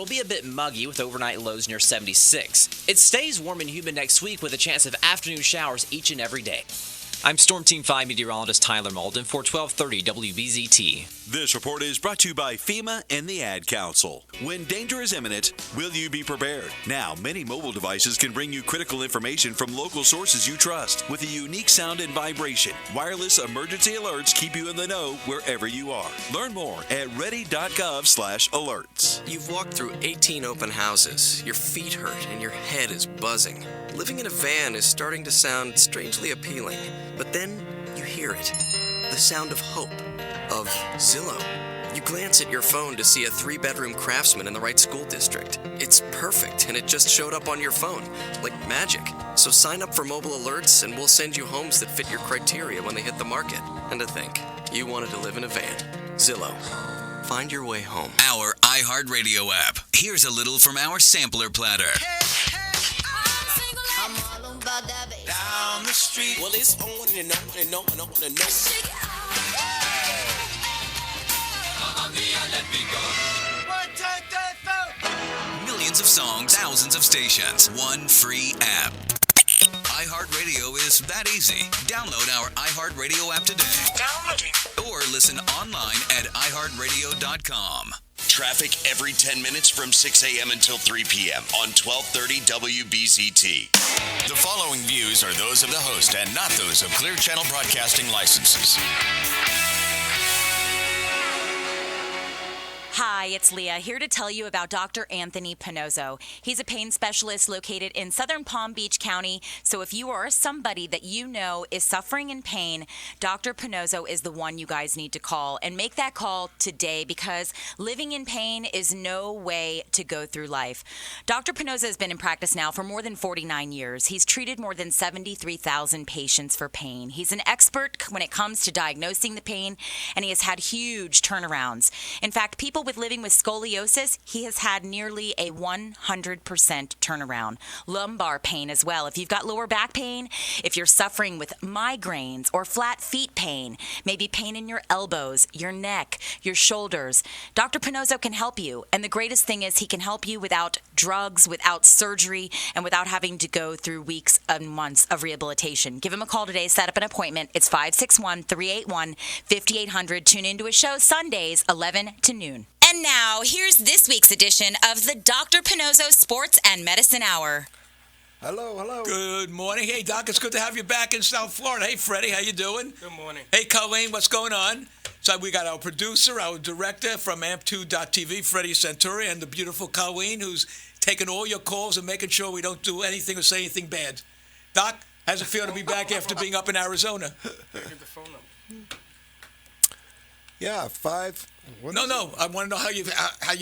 it'll be a bit muggy with overnight lows near 76. It stays warm and humid next week with a chance of afternoon showers each and every day. I'm Storm Team 5 meteorologist Tyler Malden for 1230 WBZT. This report is brought to you by FEMA and the Ad Council. When danger is imminent, will you be prepared? Now, many mobile devices can bring you critical information from local sources you trust. With a unique sound and vibration, wireless emergency alerts keep you in the know wherever you are. Learn more at ready.gov/alerts. You've walked through 18 open houses. Your feet hurt and your head is buzzing. Living in a van is starting to sound strangely appealing. But then you hear it. The sound of hope. Of Zillow. You glance at your phone to see a 3-bedroom Craftsman in the right school district. It's perfect, and it just showed up on your phone. Like magic. So sign up for mobile alerts, and we'll send you homes that fit your criteria when they hit the market. And to think, you wanted to live in a van. Zillow. Find your way home. Our iHeartRadio app. Here's a little from our sampler platter. Down the street. Well, it's on and on and on and on and on. Let me go. 1, 2, 3, 4. Millions of songs, thousands of stations, one free app. iHeartRadio is that easy. Download our iHeartRadio app today. Downloading. Or listen online at iHeartRadio.com. Traffic every 10 minutes from 6 a.m. until 3 p.m. on 1230 WBZT. The following views are those of the host and not those of Clear Channel Broadcasting licenses. Hi, it's Leah, here to tell you about Dr. Anthony Pannozzo. He's a pain specialist located in southern Palm Beach County, so if you are somebody that you know is suffering in pain, Dr. Pannozzo is the one you guys need to call. And make that call today, because living in pain is no way to go through life. Dr. Pannozzo has been in practice now for more than 49 years. He's treated more than 73,000 patients for pain. He's an expert when it comes to diagnosing the pain, and he has had huge turnarounds. In fact, people living with scoliosis, he has had nearly a 100% turnaround. Lumbar pain as well. If you've got lower back pain, if you're suffering with migraines or flat feet pain, maybe pain in your elbows, your neck, your shoulders, Dr. Pannozzo can help you. And the greatest thing is he can help you without drugs, without surgery, and without having to go through weeks and months of rehabilitation. Give him a call today. Set up an appointment. It's 561-381-5800. Tune into his show Sundays, 11 to noon. And now, here's this week's edition of the Dr. Pannozzo Sports and Medicine Hour. Hello. Good morning. Hey, Doc, it's good to have you back in South Florida. Hey, Freddy, how you doing? Good morning. Hey, Colleen, what's going on? So we got our producer, our director from AMP2.TV, Freddy Centuri, and the beautiful Colleen, who's taking all your calls and making sure we don't do anything or say anything bad. Doc, how's it feel to be back after being up in Arizona? Get the phone number. Yeah, 5. No. I want to know how you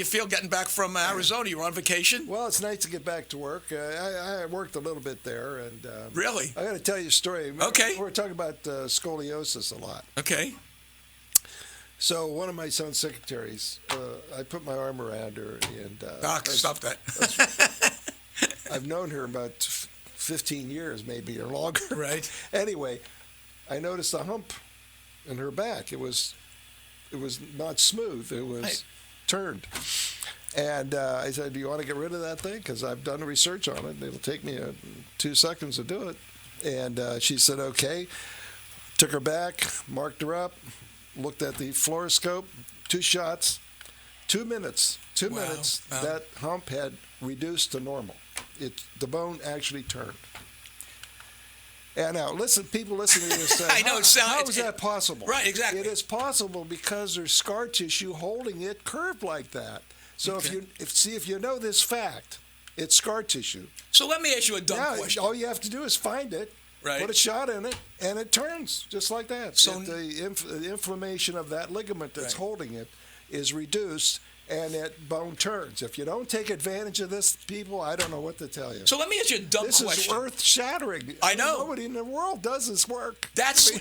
feel getting back from Arizona. You were on vacation? Well, it's nice to get back to work. I worked a little bit there, and really, I got to tell you a story. Okay, we're talking about scoliosis a lot. Okay. So one of my son's secretaries, I put my arm around her, and Doc, stop that. I've known her about 15 years, maybe or longer. Right. Anyway, I noticed a hump in her back. It was not smooth. It was turned. And I said, do you want to get rid of that thing? Because I've done research on it. It'll take me 2 seconds to do it. And she said, okay. Took her back, marked her up, looked at the fluoroscope, 2 shots, 2 minutes. 2 minutes, wow. That hump had reduced to normal. The bone actually turned. And now, people listening to this say, I know, how is that possible? Right, exactly. It is possible because there's scar tissue holding it curved like that. So okay. if you know this fact, it's scar tissue. So let me ask you a dumb question. All you have to do is find it, put a shot in it, and it turns just like that. So the inflammation of that ligament that's holding it is reduced, and that bone turns. If you don't take advantage of this, people, I don't know what to tell you. So let me ask you a dumb question. This is earth-shattering. I know. Nobody in the world does this work. That's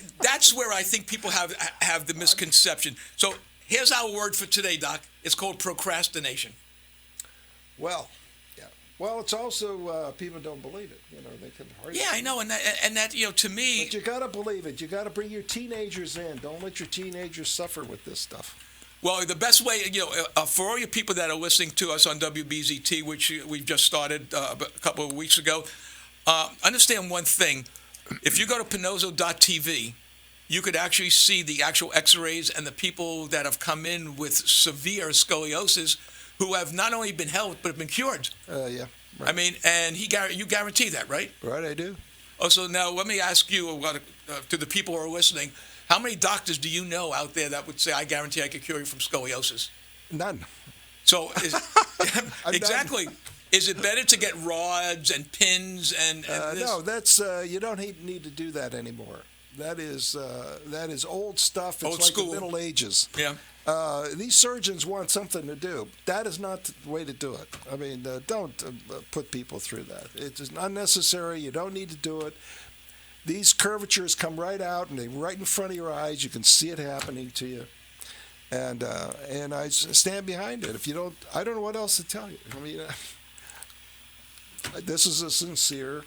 where I think people have the misconception. So here's our word for today, Doc. It's called procrastination. Well, yeah. Well, it's also people don't believe it. They can hardly. Yeah, I know, and that to me. But you got to believe it. You got to bring your teenagers in. Don't let your teenagers suffer with this stuff. Well, the best way, for all you people that are listening to us on WBZT, which we've just started a couple of weeks ago, understand one thing. If you go to Pannozzo.tv, you could actually see the actual x-rays and the people that have come in with severe scoliosis who have not only been helped, but have been cured. Yeah. Right. I mean, and you guarantee that, right? Right, I do. Oh, so now let me ask you, to the people who are listening, how many doctors do you know out there that would say, I guarantee I could cure you from scoliosis? None. So, exactly. Is it better to get rods and pins and this? No, that's you don't need to do that anymore. That is old stuff. It's old like school. the Middle Ages. Yeah. These surgeons want something to do. That is not the way to do it. I mean, don't put people through that. It's unnecessary. You don't need to do it. These curvatures come right out, and they're right in front of your eyes. You can see it happening to you. And I stand behind it. If you don't, I don't know what else to tell you. I mean, this is a sincere.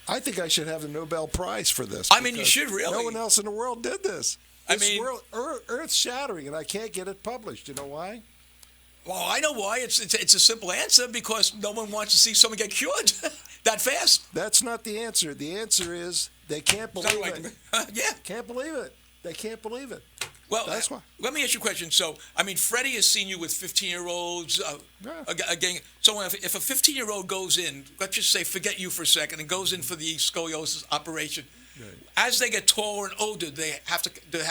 I think I should have the Nobel Prize for this. I mean, you should really. No one else in the world did this. I mean, earth-shattering, and I can't get it published. You know why? Well, I know why. It's a simple answer, because no one wants to see someone get cured that fast. That's not the answer. The answer is they can't believe it. Yeah. Can't believe it. They can't believe it. Well, that's why. Let me ask you a question. So, I mean, Freddy has seen you with 15-year-olds. Again, so if a 15-year-old goes in, let's just say, forget you for a second, and goes in for the scoliosis operation, right. As they get taller and older, do they have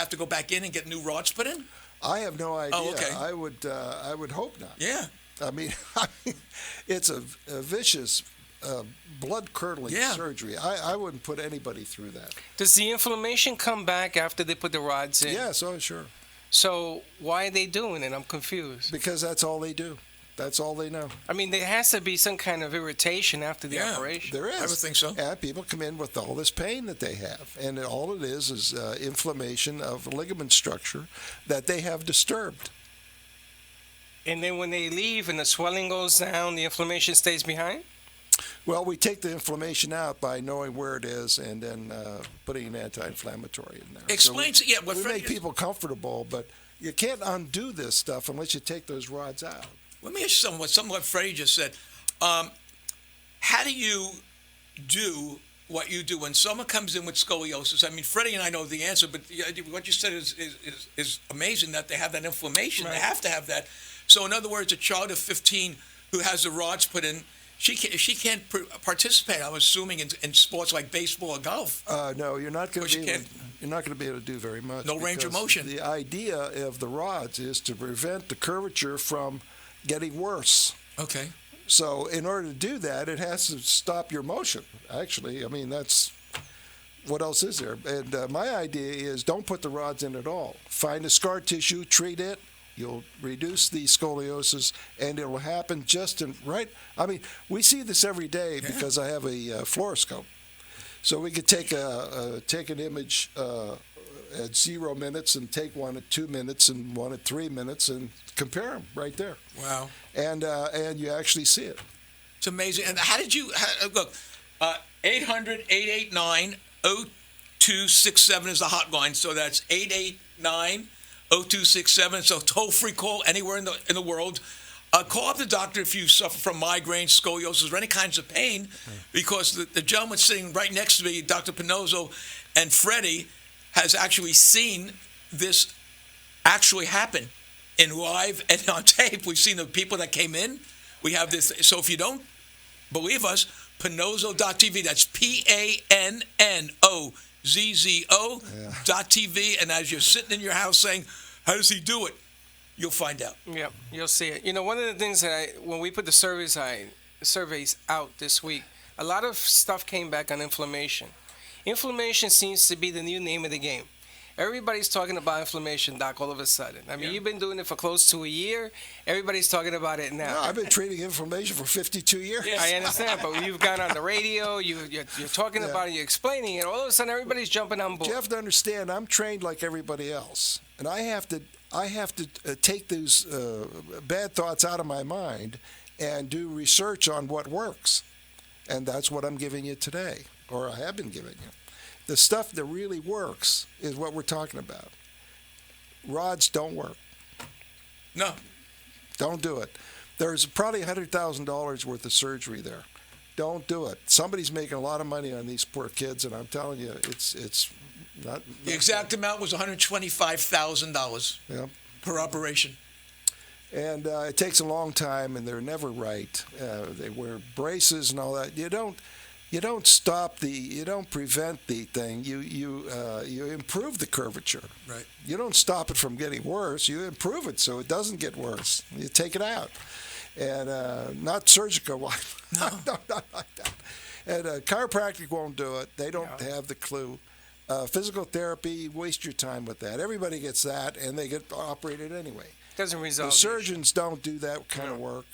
to go back in and get new rods put in? I have no idea. Oh, okay. I would hope not. Yeah. I mean, it's a vicious, blood-curdling surgery. I wouldn't put anybody through that. Does the inflammation come back after they put the rods in? Yes, sure. So why are they doing it? I'm confused. Because that's all they do. That's all they know. I mean, there has to be some kind of irritation after the operation. There is. I would think so. And people come in with all this pain that they have. And all it is inflammation of ligament structure that they have disturbed. And then when they leave and the swelling goes down, the inflammation stays behind? Well, we take the inflammation out by knowing where it is and then putting an anti-inflammatory in there. Explain we make people comfortable, but you can't undo this stuff unless you take those rods out. Let me ask you something what Freddy just said. How do you do what you do when someone comes in with scoliosis? I mean, Freddy and I know the answer, but what you said is amazing, that they have that inflammation. Right. They have to have that. So, in other words, a child of 15 who has the rods put in, she can't participate, I'm assuming, in sports like baseball or golf. No, you're not going to be able to do very much. No range of motion. The idea of the rods is to prevent the curvature from getting worse. Okay. So in order to do that, it has to stop your motion. Actually, I mean, that's what else is there? And my idea is don't put the rods in at all. Find the scar tissue, treat it. You'll reduce the scoliosis, and it will happen just right. I mean, we see this every day because I have a fluoroscope. So we could take an image at 0 minutes and take one at 2 minutes and one at 3 minutes and compare them right there. Wow. And you actually see it. It's amazing. And how did you look? 800-889-0267 is the hotline. So that's 889-0267. So toll-free call anywhere in the world. Call up the doctor if you suffer from migraines, scoliosis, or any kinds of pain, because the gentleman sitting right next to me, Dr. Pannozzo, and Freddy, has actually seen this actually happen in live and on tape. We've seen the people that came in. We have this. So if you don't believe us, Pannozzo.tv. That's Pannozzo.tv. And as you're sitting in your house saying, how does he do it? You'll find out. Yeah, you'll see it. You know, one of the things that when we put the surveys out this week, a lot of stuff came back on inflammation. Inflammation seems to be the new name of the game. Everybody's talking about inflammation, Doc, all of a sudden. I mean, you've been doing it for close to a year. Everybody's talking about it now. No, I've been treating inflammation for 52 years. Yeah, I understand, but you've gone on the radio, you're talking about it, you're explaining it. All of a sudden, everybody's jumping on board. You have to understand, I'm trained like everybody else, and I have to take those bad thoughts out of my mind and do research on what works. And that's what I'm giving you today, or I have been giving you. The stuff that really works is what we're talking about. rods don't work. No. Don't do it. There's probably $100,000 worth of surgery there. Don't do it. Somebody's making a lot of money on these poor kids, and I'm telling you, it's not. The exact amount was $125,000 per operation. And it takes a long time, and they're never right. They wear braces and all that. You don't prevent the thing. You improve the curvature. Right. You don't stop it from getting worse. You improve it so it doesn't get worse. You take it out, and not surgical. No, not like that. And chiropractic won't do it. They don't have the clue. Physical therapy, waste your time with that. Everybody gets that, and they get operated anyway. Doesn't resolve. The surgeons don't do that kind of work.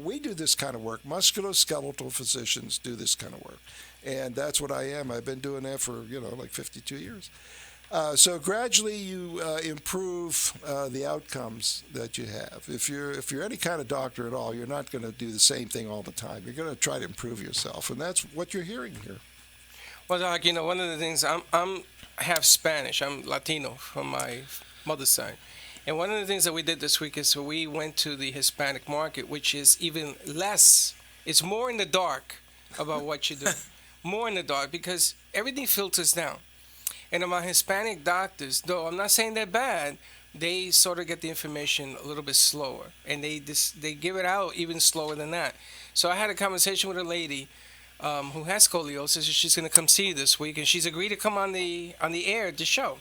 We do this kind of work. Musculoskeletal physicians do this kind of work, and that's what I am. I've been doing that for like 52 years. So gradually you improve the outcomes that you have. If you're any kind of doctor at all, you're not going to do the same thing all the time. You're going to try to improve yourself, and that's what you're hearing here. Well, Doc, one of the things, I'm half Spanish. I'm Latino from my mother's side. And one of the things that we did this week is we went to the Hispanic market, which is even less. It's more in the dark about what you do. More in the dark because everything filters down. And my Hispanic doctors, though I'm not saying they're bad, they sort of get the information a little bit slower. And they give it out even slower than that. So I had a conversation with a lady who has scoliosis, and she's going to come see you this week, and she's agreed to come on the air at the show.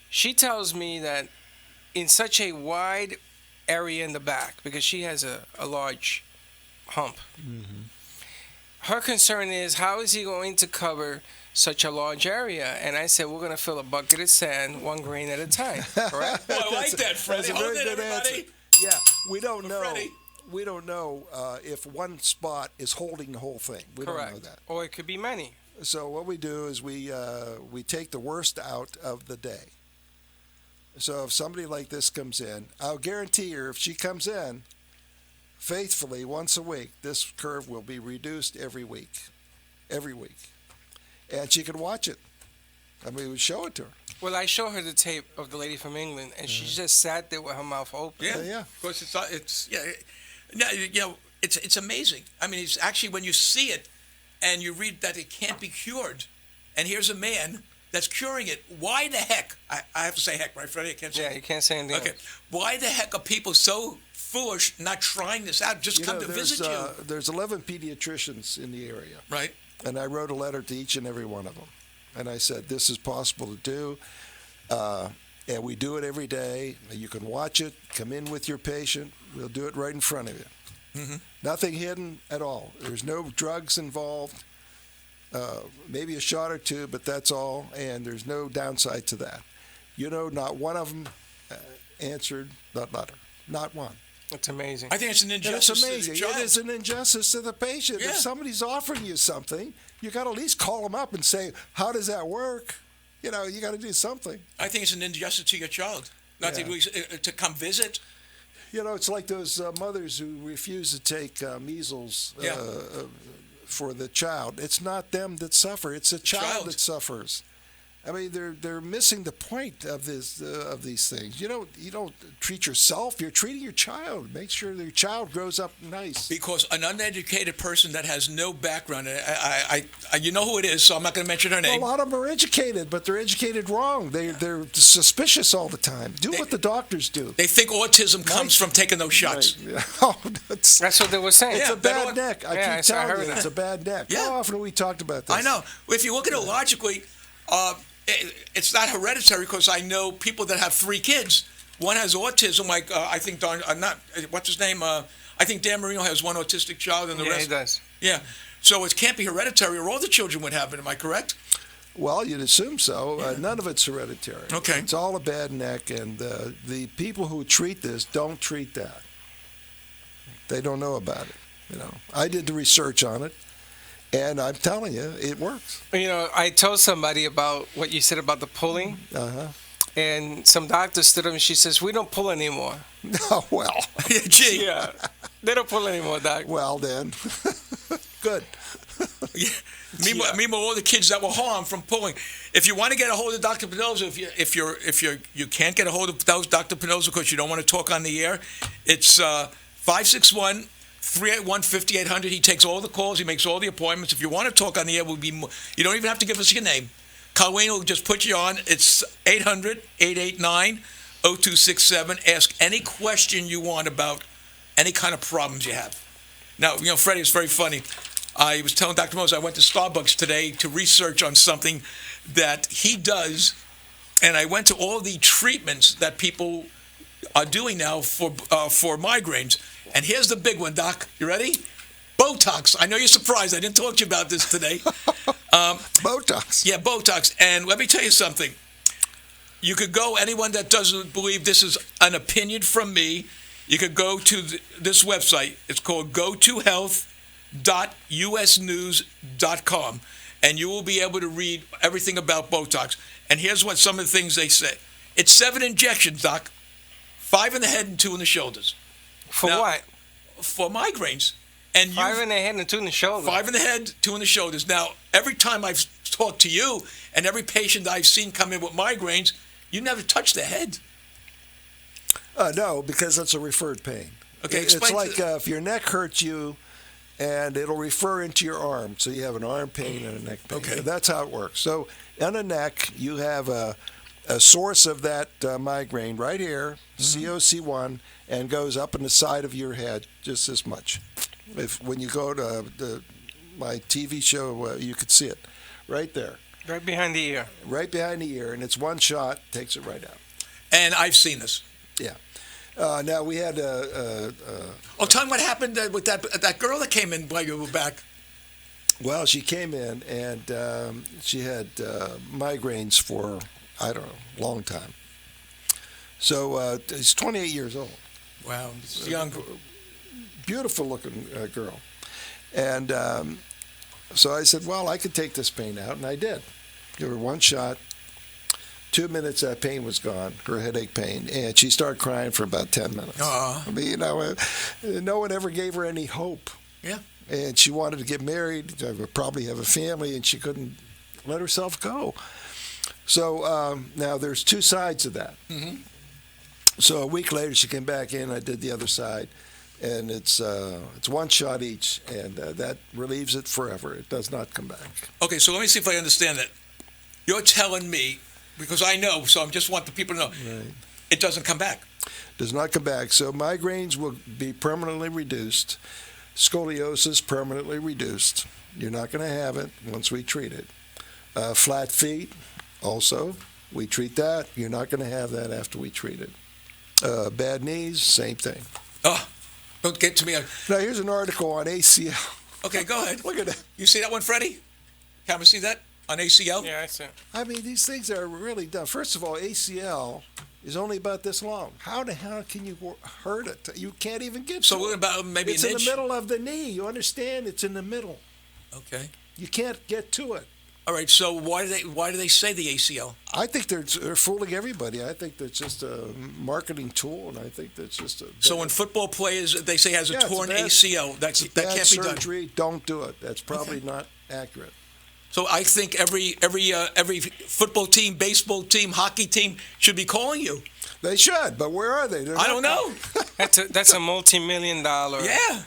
She tells me that in such a wide area in the back, because she has a large hump, her concern is, how is he going to cover such a large area? And I said, we're going to fill a bucket of sand, one grain at a time. Correct? Well, I like that, Freddy. That's a Hold very it, good everybody. answer. Yeah, we don't know. Freddy. We don't know if one spot is holding the whole thing. We don't know that. Or it could be many. So what we do is we take the worst out of the day. So if somebody like this comes in, I'll guarantee her if she comes in faithfully once a week, this curve will be reduced every week. Every week. And she can watch it. I mean, we show it to her. Well, I show her the tape of the lady from England, and she just sat there with her mouth open. Yeah. Of course, it's amazing. I mean, it's actually when you see it and you read that it can't be cured, and here's a man that's curing it. Why the heck? I have to say heck, right, Freddie? I can't say. Yeah, you can't say anything. Okay. Why the heck are people so foolish not trying this out? Just come to visit you. There's 11 pediatricians in the area. Right. And I wrote a letter to each and every one of them. And I said, this is possible to do. And we do it every day. You can watch it. Come in with your patient. We'll do it right in front of you. Mm-hmm. Nothing hidden at all. There's no drugs involved. Maybe a shot or two, but that's all. And there's no downside to that. Not one of them answered the letter. Not one. It's amazing. I think it's an injustice. It's amazing. To the child. It is an injustice to the patient. Yeah. If somebody's offering you something, you got to at least call them up and say, how does that work? You got to do something. I think it's an injustice to your child not to come visit. It's like those mothers who refuse to take measles for the child. It's not them that suffer. It's the child that suffers. I mean, they're missing the point of these things. You don't treat yourself. You're treating your child. Make sure your child grows up nice. Because an uneducated person that has no background, I you know who it is, so I'm not going to mention her name. Well, a lot of them are educated, but they're educated wrong. They're suspicious all the time. Do what the doctors do. They think autism comes from taking those shots. Right. Oh, that's what they were saying. It's a bad neck. I keep telling you, it's a bad neck. Yeah. How often have we talked about this? I know. If you look at it logically, it's not hereditary because I know people that have 3 kids. One has autism, like I think what's his name? I think Dan Marino has one autistic child, and the rest. Yeah, he does. Yeah, so it can't be hereditary, or all the children would have it. Am I correct? Well, you'd assume so. None of it's hereditary. Okay. It's all a bad neck, and the people who treat this don't treat that. They don't know about it. I did the research on it. And I'm telling you, it works. I told somebody about what you said about the pulling. And some doctor stood up and she says, we don't pull anymore. Oh, well. Gee. Yeah. They don't pull anymore, Doc. Well, then. Good. Meanwhile, all the kids that were harmed from pulling. If you want to get a hold of Dr. Pannozzo, if you can't get a hold of Dr. Pannozzo because you don't want to talk on the air, it's 561-381-5800. He takes all the calls. He makes all the appointments. If you want to talk on the air, you don't even have to give us your name. Colleen will just put you on. It's 800-889-0267. Ask any question you want about any kind of problems you have. Now, Freddie, it's very funny. I was telling Dr. Mose I went to Starbucks today to research on something that he does, and I went to all the treatments that people are doing now for migraines. And here's the big one, Doc. You ready? Botox. I know you're surprised. I didn't talk to you about this today. Botox. Yeah, Botox. And let me tell you something. You could go, anyone that doesn't believe this is an opinion from me, you could go to this website. It's called gotohealth.usnews.com, and you will be able to read everything about Botox. And here's what some of the things they say. It's 7 injections, Doc. 5 in the head and 2 in the shoulders. For what? For migraines. And 5 in the head and 2 in the shoulders. 5 in the head, 2 in the shoulders. Now, every time I've talked to you and every patient I've seen come in with migraines, you never touch the head. No, because that's a referred pain. Okay, it's explain like if your neck hurts you, and it'll refer into your arm. So you have an arm pain and a neck pain. Okay. That's how it works. So on the neck, you have a source of that migraine right here, COC1, and goes up in the side of your head just as much. When you go to my TV show, you could see it right there. Right behind the ear. Right behind the ear, and it's one shot, takes it right out. And I've seen this. Yeah. Now we had tell me what happened with that girl that came in while you were back. Well, she came in and she had migraines for, I don't know, a long time. So she's 28 years old. Wow, young. Beautiful looking girl. And so I said, well, I could take this pain out, and I did. Give her one shot. 2 minutes, that pain was gone, her headache pain, and she started crying for about 10 minutes. I mean, no one ever gave her any hope. Yeah. And she wanted to get married, probably have a family, and she couldn't let herself go. So now there's 2 sides of that. Mm-hmm. So a week later, she came back in. I did the other side, and it's one shot each, and that relieves it forever. It does not come back. Okay, so let me see if I understand that. You're telling me, because I know, so I just want the people to know, right. It doesn't come back. Does not come back. So migraines will be permanently reduced. Scoliosis permanently reduced. You're not going to have it once we treat it. Flat feet, also, we treat that. You're not going to have that after we treat it. Bad knees, same thing. Oh, don't get to me. Now, here's an article on ACL. Okay, go ahead. Look at that. You see that one, Fredddy? Can we see that on ACL? Yeah, I see. I mean, these things are really done. First of all, ACL is only about this long. How the hell can you hurt it? You can't even get to it. So about maybe it's an in inch? the middle of the knee. You understand? It's in the middle. Okay. You can't get to it. All right. So why do they say the ACL? I think they're fooling everybody. I think that's just a marketing tool, and I think that's just a. So when football players they say has a torn ACL, that can't be done. Surgery. Don't do it. That's probably not accurate. So I think every football team, baseball team, hockey team should be calling you. They should, but where are they? I don't know. That's a multi-million-dollar. Yeah.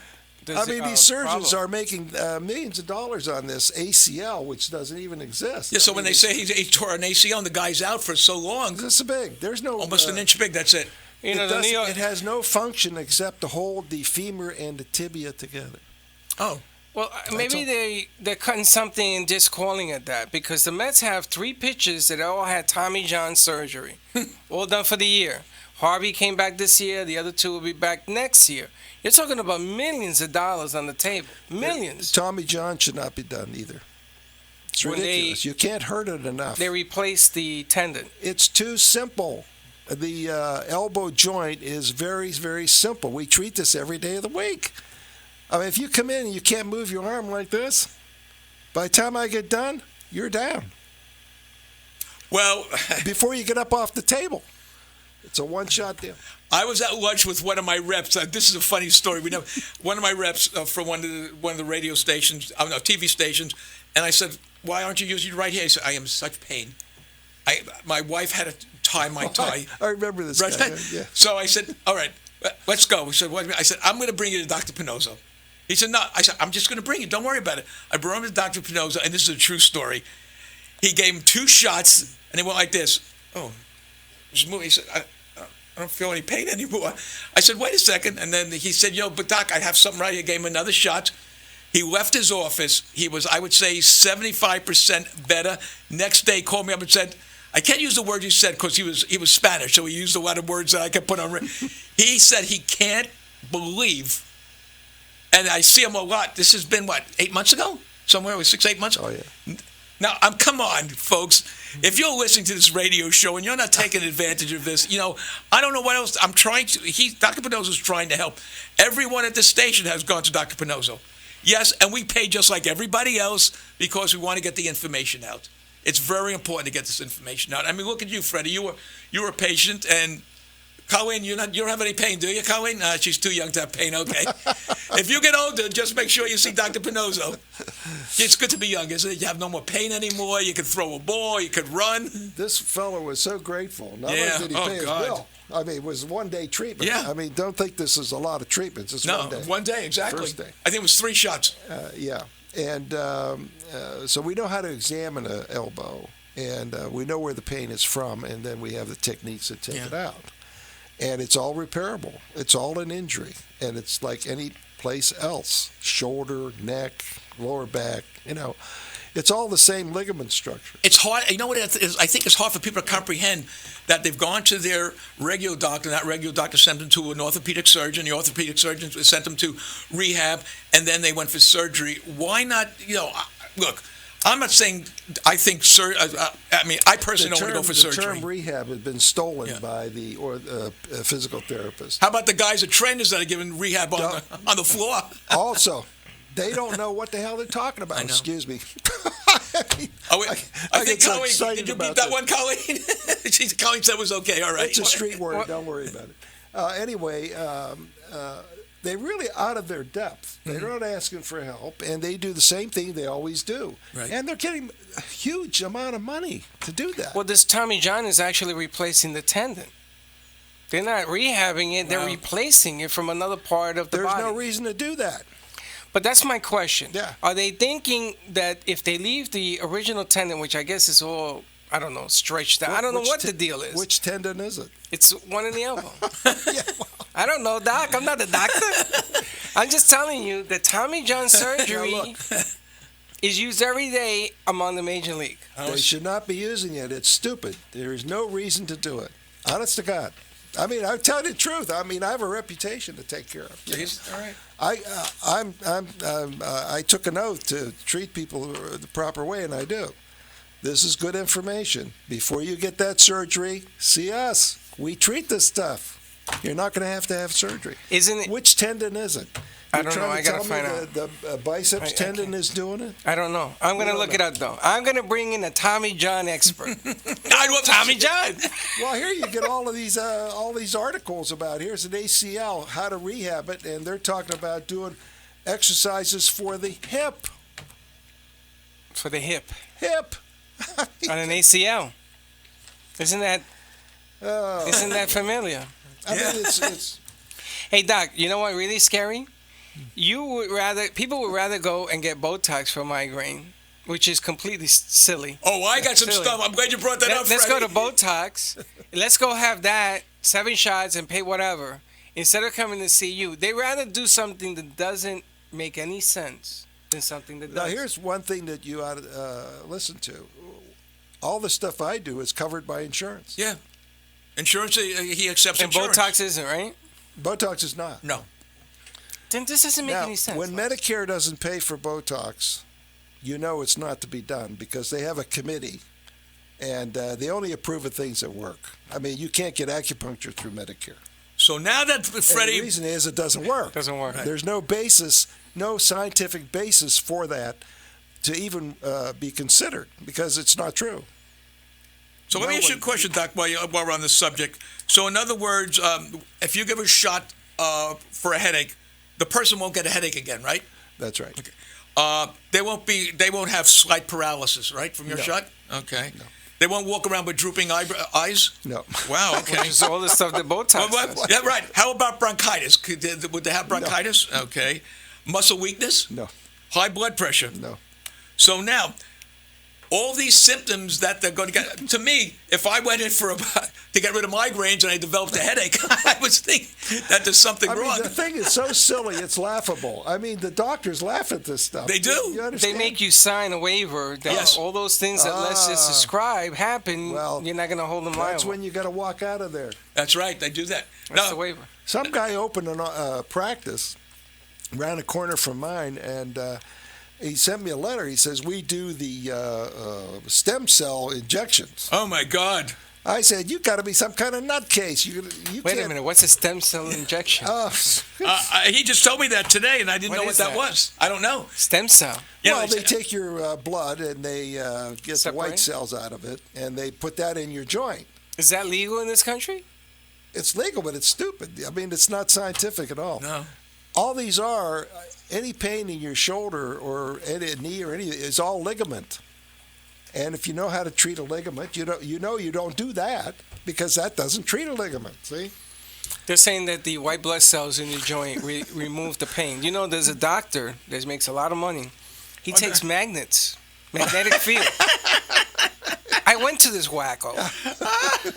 I mean, these surgeons are making millions of dollars on this ACL, which doesn't even exist. Yeah. So when they say he tore an ACL and the guy's out for so long, this big. There's no almost an inch big. That's it. It has no function except to hold the femur and the tibia together. Oh. Well, maybe they're cutting something and just calling it that, because the Mets have 3 pitchers that all had Tommy John surgery, all done for the year. Harvey came back this year. The other 2 will be back next year. You're talking about millions of dollars on the table. Millions. Tommy John should not be done either. It's ridiculous. You can't hurt it enough. They replace the tendon. It's too simple. The elbow joint is very, very simple. We treat this every day of the week. I mean, if you come in and you can't move your arm like this, by the time I get done, you're down. Well, before you get up off the table. It's a one-shot deal. I was at lunch with one of my reps. This is a funny story. One of my reps from one of the radio stations, TV stations, and I said, "Why aren't you using it right here?" He said, "I am in such pain. My wife had to tie my tie." I remember this guy. Yeah. So I said, "All right, let's go." He said, "What?" I said, "I'm going to bring you to Dr. Pannozzo." He said, "No." I said, "I'm just going to bring you. Don't worry about it." I brought him to Dr. Pannozzo, and this is a true story. He gave him 2 shots, and they went like this. Oh, just moving. He said, I don't feel any pain anymore. I said, wait a second. And then he said, but Doc, I have something right here. Gave him another shot. He left his office. He was, I would say, 75% better. Next day, called me up and said, I can't use the word you said because he was Spanish, so he used a lot of words that I could put on. He said he can't believe, and I see him a lot. This has been, 8 months ago? Somewhere, 6, 8 months? Oh, yeah. Now, come on, folks. If you're listening to this radio show and you're not taking advantage of this, I don't know what else. I'm trying to. Dr. Pannozzo is trying to help. Everyone at the station has gone to Dr. Pannozzo. Yes, and we pay just like everybody else because we want to get the information out. It's very important to get this information out. I mean, look at you, Freddy. You were a patient, and Colleen, you don't have any pain, do you, Colleen? She's too young to have pain. Okay. If you get older, just make sure you see Dr. Pannozzo. It's good to be young, isn't it? You have no more pain anymore. You can throw a ball. You can run. This fellow was so grateful. Not only did he pay his bill. I mean, it was one-day treatment. Yeah. I mean, don't think this is a lot of treatments. It's one day. One day, exactly. First day. I think it was 3 shots. Yeah. And so we know how to examine an elbow, and we know where the pain is from, and then we have the techniques to take it out. And it's all repairable. It's all an injury. And it's like any place else. Shoulder, neck, lower back, It's all the same ligament structure. It's hard. You know what it is? I think it's hard for people to comprehend that they've gone to their regular doctor. That regular doctor sent them to an orthopedic surgeon. The orthopedic surgeon sent them to rehab, and then they went for surgery. Why not? Look, I'm not saying I think I personally don't want to go for surgery. The term rehab has been stolen by the physical therapist. How about the guys at trainers that are giving rehab on the floor? Also, they don't know what the hell they're talking about. Excuse me. I think Colleen, did you beat that one, Colleen? Colleen said it was okay. All right. It's a street word. Don't worry about it. Anyway, they're really out of their depth. They're not asking for help, and they do the same thing they always do. Right. And they're getting a huge amount of money to do that. Well, this Tommy John is actually replacing the tendon. They're not rehabbing it. They're replacing it from another part of the body. There's no reason to do that. But that's my question. Yeah. Are they thinking that if they leave the original tendon, which I guess is all, I don't know, stretched out. I don't know what the deal is. Which tendon is it? It's one in the elbow. I don't know, Doc. I'm not a doctor. I'm just telling you that Tommy John surgery is used every day among the major league. They should not be using it. It's stupid. There is no reason to do it. Honest to God. I mean, I'm telling you the truth. I mean, I have a reputation to take care of. All right. I took an oath to treat people the proper way, and I do. This is good information. Before you get that surgery, see us. We treat this stuff. You're not going to have surgery. Isn't it? Which tendon is it? I don't know. I got to find out. The biceps tendon is doing it? I don't know. I'm going to look it up, though. I'm going to bring in a Tommy John expert. I love Tommy John. Well, here you get all these articles about here's an ACL, how to rehab it, and they're talking about doing exercises for the hip. For the hip. Hip. On an ACL. Isn't that familiar? I mean, it's. Hey, Doc, you know what really scary? People would rather go and get Botox for migraine, which is completely silly. Oh, I got some stuff. I'm glad you brought that up, Let's Freddy. go to Botox. Let's go have that, 7 shots, and pay whatever. Instead of coming to see you, they rather do something that doesn't make any sense than something that does. Now, here's one thing that you ought to listen to. All the stuff I do is covered by insurance. Yeah. Insurance, he accepts insurance. And Botox isn't, right? Botox is not. No. Then this doesn't make any sense. When Medicare doesn't pay for Botox, you know it's not to be done because they have a committee, and they only approve of things that work. I mean, you can't get acupuncture through Medicare. So now that Freddy... And the reason is it doesn't work. Doesn't work. Right. There's no basis, no scientific basis for that to even be considered because it's not true. So let me ask you a question, Doc, while we're on this subject. So in other words, if you give a shot for a headache, the person won't get a headache again, right? That's right. Okay. They won't have slight paralysis, right, from your shot? Okay. No. They won't walk around with drooping eyes? No. Wow, okay. Which is all the stuff that Botox does. Yeah, right. How about bronchitis? Would they have bronchitis? No. Okay. Muscle weakness? No. High blood pressure? No. So now, all these symptoms that they're going to get, to me, if I went in to get rid of migraines and I developed a headache, I would think that there's something wrong. The thing is so silly, it's laughable. I mean, the doctors laugh at this stuff. They do. You understand? They make you sign a waiver that all those things that Les just described happen. Well, you're not going to hold them liable. That's when you got to walk out of there. That's right. They do that. That's the waiver. Some guy opened a practice around the corner from mine, and he sent me a letter. He says, we do the stem cell injections. Oh, my God. I said, you got to be some kind of nutcase. You Wait a minute. What's a stem cell injection? He just told me that today, and I didn't know what that was. I don't know. Stem cell. Yeah, well, they take your blood, and they get the white cells out of it, and they put that in your joint. Is that legal in this country? It's legal, but it's stupid. I mean, it's not scientific at all. No. All these are, any pain in your shoulder or any knee or anything is all ligament. And if you know how to treat a ligament, you don't do that because that doesn't treat a ligament, see? They're saying that the white blood cells in your joint remove the pain. You know, there's a doctor that makes a lot of money. He takes magnets, magnetic field. I went to this wacko,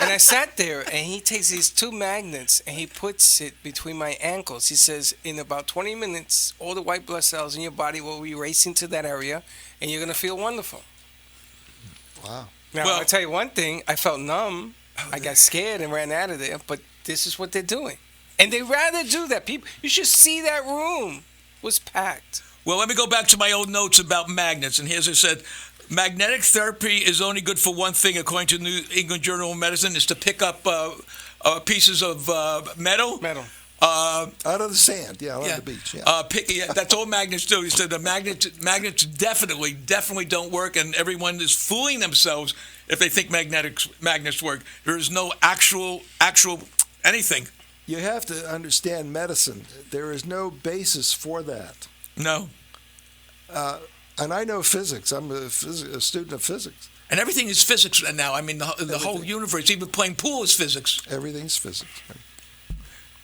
and I sat there, and he takes these two magnets, and he puts it between my ankles. He says, in about 20 minutes, all the white blood cells in your body will be racing to that area, and you're going to feel wonderful. Wow. Now, I'll tell you one thing. I felt numb. I got scared and ran out of there, but this is what they're doing. And they rather do that. People, you should see that room was packed. Well, let me go back to my old notes about magnets. And here's it said, magnetic therapy is only good for one thing, according to New England Journal of Medicine, is to pick up pieces of metal. Out of the sand, out on the beach. Yeah. That's all magnets do. He said the magnets definitely don't work, and everyone is fooling themselves if they think magnets work. There is no actual anything. You have to understand medicine. There is no basis for that. No. And I know physics. I'm a student of physics. And everything is physics now. I mean, the whole universe, even playing pool is physics. Everything's physics. Right?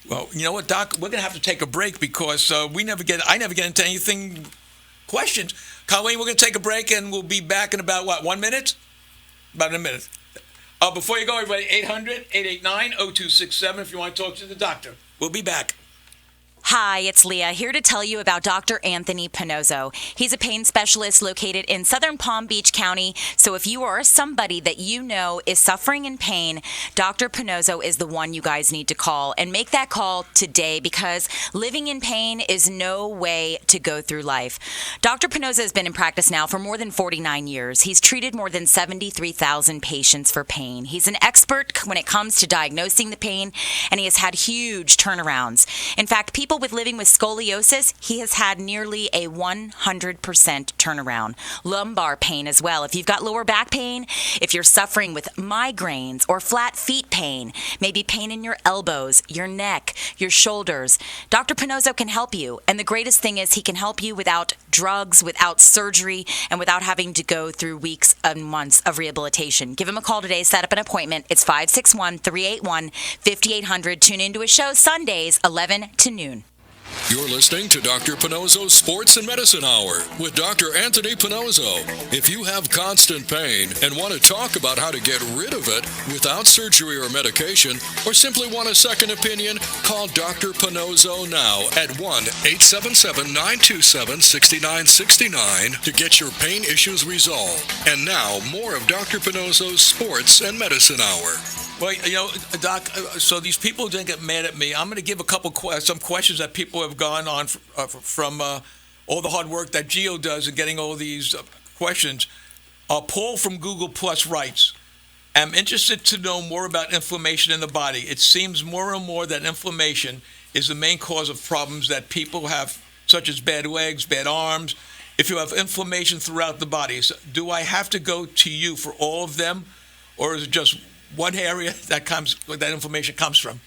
Well, you know what, Doc? We're going to have to take a break because I never get into anything questions. Colleen, we're going to take a break, and we'll be back in about, 1 minute? About a minute. Before you go, everybody, 800-889-0267 if you want to talk to the doctor. We'll be back. Hi, it's Leah, here to tell you about Dr. Anthony Pannozzo. He's a pain specialist located in southern Palm Beach County, so if you are somebody that you know is suffering in pain, Dr. Pannozzo is the one you guys need to call. And make that call today because living in pain is no way to go through life. Dr. Pannozzo has been in practice now for more than 49 years. He's treated more than 73,000 patients for pain. He's an expert when it comes to diagnosing the pain, and he has had huge turnarounds. In fact, people living with scoliosis, he has had nearly a 100% turnaround. Lumbar pain as well. If you've got lower back pain, if you're suffering with migraines or flat feet pain, maybe pain in your elbows, your neck, your shoulders, Dr. Pannozzo can help you. And the greatest thing is he can help you without drugs, without surgery, and without having to go through weeks and months of rehabilitation. Give him a call today. Set up an appointment. It's 561-381-5800. Tune into his show Sundays, 11 to noon. You're listening to Dr. Pannozzo's Sports and Medicine Hour with Dr. Anthony Pannozzo. If you have constant pain and want to talk about how to get rid of it without surgery or medication, or simply want a second opinion, call Dr. Pannozzo now at 1-877-927-6969 to get your pain issues resolved. And now, more of Dr. Pannozzo's Sports and Medicine Hour. Well, you know, Doc, so these people didn't get mad at me. I'm going to give some questions that people have gone on from all the hard work that Gio does in getting all these questions. Paul from Google Plus writes, I'm interested to know more about inflammation in the body. It seems more and more that inflammation is the main cause of problems that people have, such as bad legs, bad arms. If you have inflammation throughout the body, so do I have to go to you for all of them? or is it just one area that information comes from?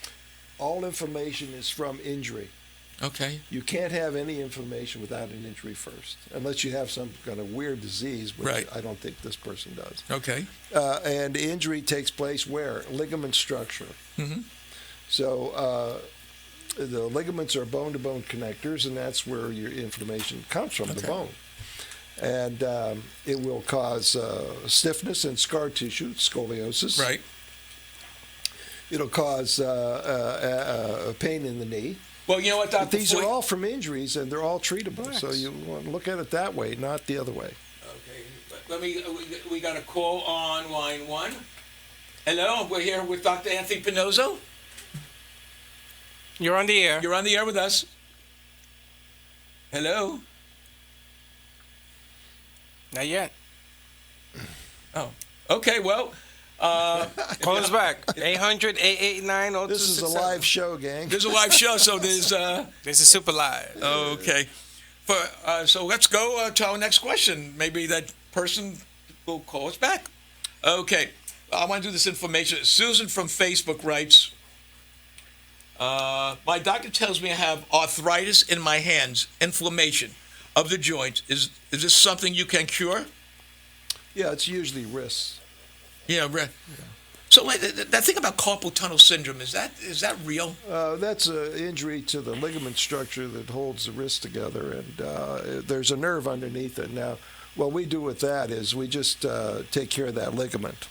All information is from injury. Okay. You can't have any information without an injury first, unless you have some kind of weird disease, which Right. I don't think this person does. Okay. And injury takes place where? Ligament structure. Mm-hmm. So the ligaments are bone-to-bone connectors, and that's where your inflammation comes from, the bone. And it will cause stiffness and scar tissue, scoliosis. Right. It'll cause pain in the knee. Well, you know what, Dr. But these are Floyd? all from injuries, and they're all treatable. Correct. So you want to look at it that way, not the other way. Okay. Let me. We got a call on line 1. Hello, we're here with Dr. Anthony Pannozzo. You're on the air. You're on the air with us. Hello. Not yet. Oh. Okay. Well. Call us back. 800-889-0267. This is a live show, gang. There's a live show, so there's. This is super live. Okay. So let's go to our next question. Maybe that person will call us back. Okay. I want to do this information. Susan from Facebook writes, my doctor tells me I have arthritis in my hands, inflammation of the joints. Is this something you can cure? Yeah, it's usually wrists. Yeah, right. Yeah. So wait, that thing about carpal tunnel syndrome, is that real? That's an injury to the ligament structure that holds the wrist together, and there's a nerve underneath it. Now, what we do with that is we just take care of that ligament.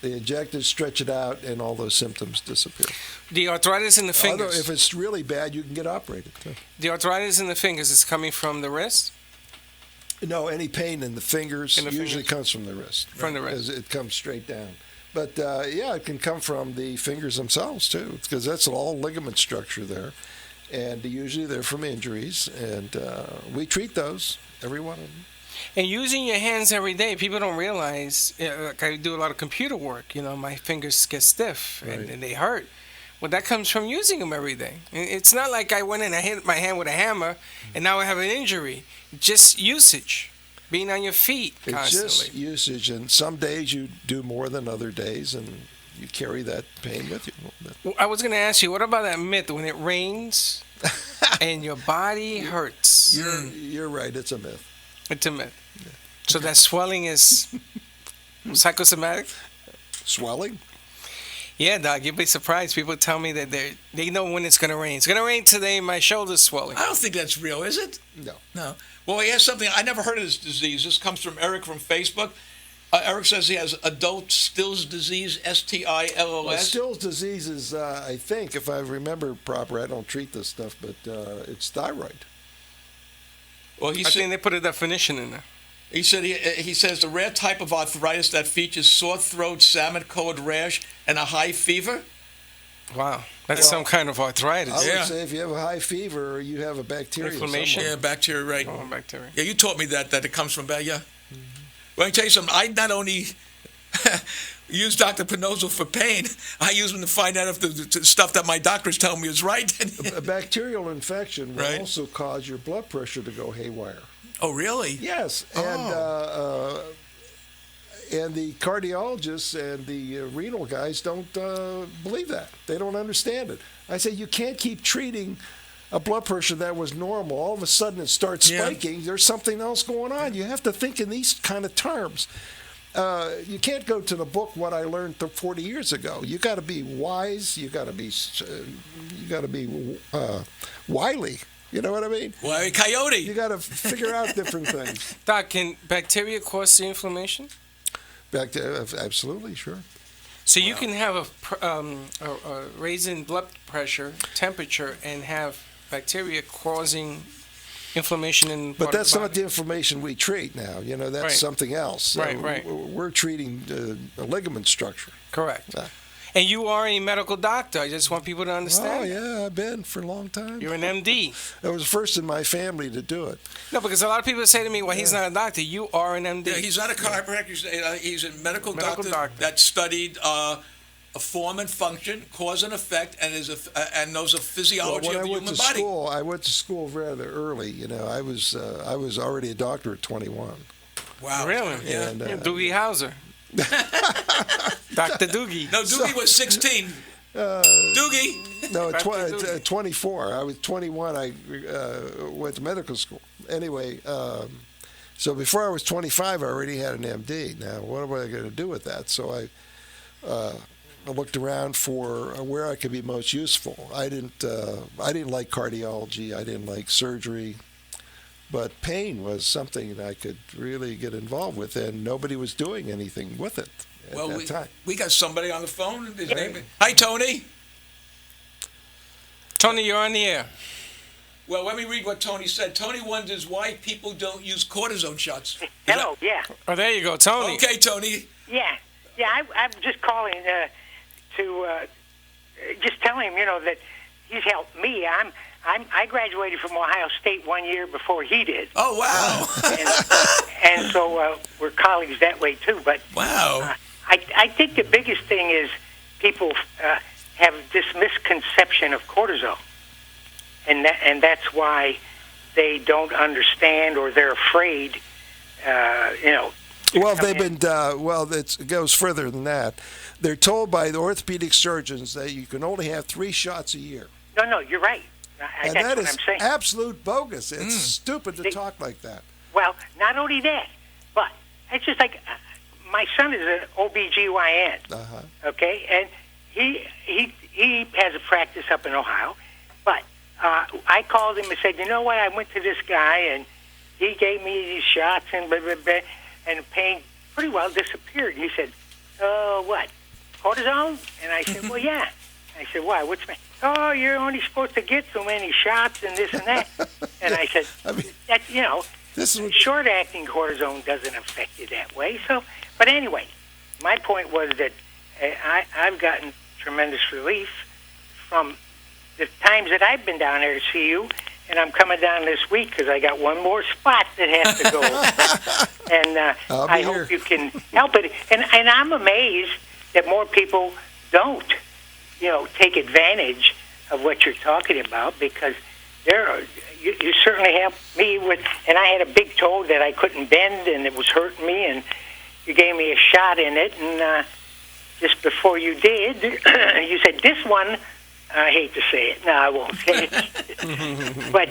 They inject it, stretch it out, and all those symptoms disappear. The arthritis in the fingers. Although if it's really bad, you can get operated. The arthritis in the fingers is coming from the wrist? No, any pain in the fingers usually comes from the wrist. From the wrist. It comes straight down. But, yeah, it can come from the fingers themselves, too, because that's all ligament structure there. And usually they're from injuries, and we treat those, every one of them. And using your hands every day, people don't realize, like I do a lot of computer work, my fingers get stiff and they hurt. Well, that comes from using them every day. It's not like I went and I hit my hand with a hammer and now I have an injury. Just usage, being on your feet constantly. It's just usage, and some days you do more than other days, and you carry that pain with you a little bit. Well, I was going to ask you, what about that myth when it rains and your body hurts? You're right, it's a myth. It's a myth. Yeah. So that swelling is psychosomatic? Swelling? Yeah, Doc, you'd be surprised. People tell me that they know when it's going to rain. It's going to rain today, my shoulder's swelling. I don't think that's real, is it? No. Well, he has something, I never heard of this disease. This comes from Eric from Facebook. Eric says he has adult Still's disease, STILLS. Well, Still's disease is, I think, if I remember proper, I don't treat this stuff, but it's thyroid. Well, I think they put a definition in there. He said he says the rare type of arthritis that features sore throat, salmon-colored rash, and a high fever. Wow, that's some kind of arthritis. I would say if you have a high fever, you have a bacteria. Inflammation. Yeah, bacteria, right. Oh, bacteria. Yeah, you taught me that it comes from bacteria. Mm-hmm. Well, I tell you something. I not only use Dr. Pannozzo for pain, I use him to find out if the stuff that my doctors tell me is right. A bacterial infection will also cause your blood pressure to go haywire. Oh, really? Yes, and the cardiologists and the renal guys don't believe that. They don't understand it. I say you can't keep treating a blood pressure that was normal. All of a sudden it starts spiking. Yeah. There's something else going on. You have to think in these kind of terms. You can't go to the book what I learned 40 years ago. You got to be wise. You got to be wily. You know what I mean? Wily coyote. You got to figure out different things. Doc, can bacteria cause the inflammation? Absolutely, sure. So you can have a raise in blood pressure, temperature, and have bacteria causing inflammation in. But that's not the inflammation we treat now. That's something else. So right. We're treating a ligament structure. Correct. And you are a medical doctor. I just want people to understand. Oh, yeah, I've been for a long time. You're an MD. I was first in my family to do it. No, because a lot of people say to me, well, he's not a doctor. You are an MD. Yeah, he's not a chiropractor. He's a medical doctor that studied form and function, cause and effect, and knows the physiology of the human body. I went to school rather early. I was already a doctor at 21. Wow. Really? Yeah. And, Doogie Howser. Dr. Doogie. No, Doogie was 16. Doogie. No, 24. I was 21. I went to medical school. Anyway, so before I was 25, I already had an MD. Now, what am I going to do with that? So I looked around for where I could be most useful. I didn't like cardiology. I didn't like surgery. But pain was something that I could really get involved with, and nobody was doing anything with it at that time. We got somebody on the phone. His name is... Hi, Tony. Tony, you're on the air. Well, let me read what Tony said. Tony wonders why people don't use cortisone shots. Hello, yeah. Oh, there you go, Tony. Okay, Tony. Yeah, I'm just calling to just tell him, that he's helped me. I graduated from Ohio State 1 year before he did. Oh, wow. and so we're colleagues that way, too. But wow. I think the biggest thing is people have this misconception of cortisol. And that's why they don't understand or they're afraid, Well, they've been, it goes further than that. They're told by the orthopedic surgeons that you can only have 3 shots a year. No, you're right. And that's that what is I'm saying. absolute bogus. It's stupid to talk like that. Well, not only that, but it's just like my son is an OBGYN, okay? And he has a practice up in Ohio, but I called him and said, you know what, I went to this guy, and he gave me these shots, and blah, blah, blah, and the pain pretty well disappeared. He said, what, cortisone? And I said, well, yeah. I said, why, what's my... Oh, you're only supposed to get so many shots and this and that. And I said, short-acting cortisone doesn't affect you that way. So, but anyway, my point was that I've gotten tremendous relief from the times that I've been down there to see you, and I'm coming down this week because I got one more spot that has to go. And I hope you can help it. And I'm amazed that more people don't, take advantage of what you're talking about, because you certainly helped me with, and I had a big toe that I couldn't bend and it was hurting me, and you gave me a shot in it, and just before you did, you said, this one, I hate to say it, no, I won't say it, but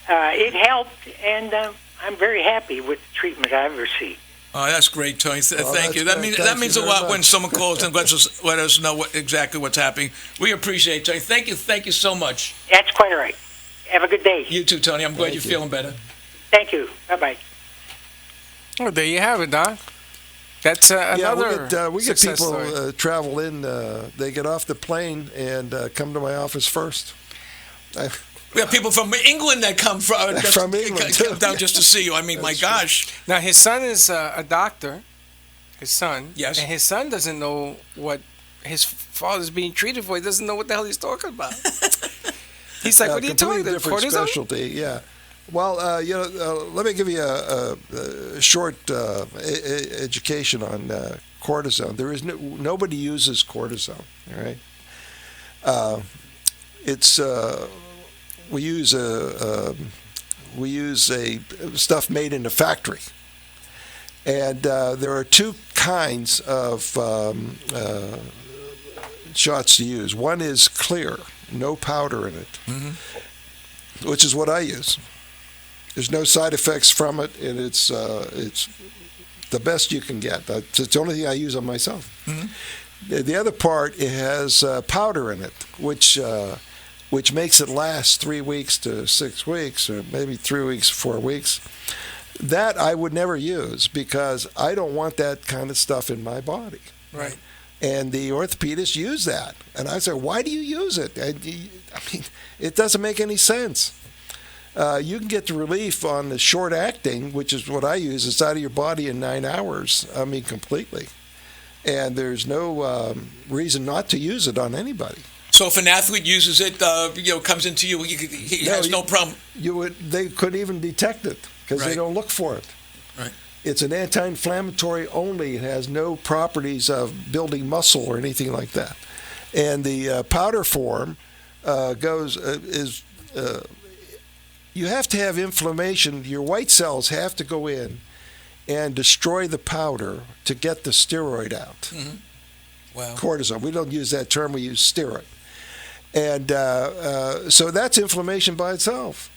it helped, and I'm very happy with the treatment I've received. Oh, that's great, Tony. Thank you. That means a lot when someone calls and let us know exactly what's happening. We appreciate it, Tony. Thank you so much. That's quite all right. Have a good day. You too, Tony. I'm glad you're feeling better. Thank you. Bye-bye. Oh, there you have it, Doc. That's another we get people story. Travel in. They get off the plane and come to my office first. We have people from England that come from England down just to see you. I mean, my gosh. Now, his son is a doctor. His son. Yes. And his son doesn't know what his father's being treated for. He doesn't know what the hell he's talking about. He's like, what are you talking about? Different cortisone? specialty, yeah. Well, let me give you a short education on cortisone. There is nobody uses cortisone. All right. It's we use a stuff made in a factory, and there are 2 kinds of shots to use. One is clear, no powder in it, which is what I use. There's no side effects from it, and it's the best you can get. It's the only thing I use on myself. The other part, it has powder in it, which makes it last 3 weeks to 6 weeks, or maybe 3 weeks, 4 weeks. That I would never use because I don't want that kind of stuff in my body. Right. And the orthopedists use that. And I say, why do you use it? I mean, it doesn't make any sense. You can get the relief on the short acting, which is what I use. It's out of your body in 9 hours. I mean, completely. And there's no reason not to use it on anybody. So if an athlete uses it, comes into you, he has no problem. They couldn't even detect it because they don't look for it. Right. It's an anti-inflammatory only. It has no properties of building muscle or anything like that. And the powder form you have to have inflammation. Your white cells have to go in and destroy the powder to get the steroid out. Mm-hmm. Wow. Cortisone. We don't use that term. We use steroid. And so that's inflammation by itself.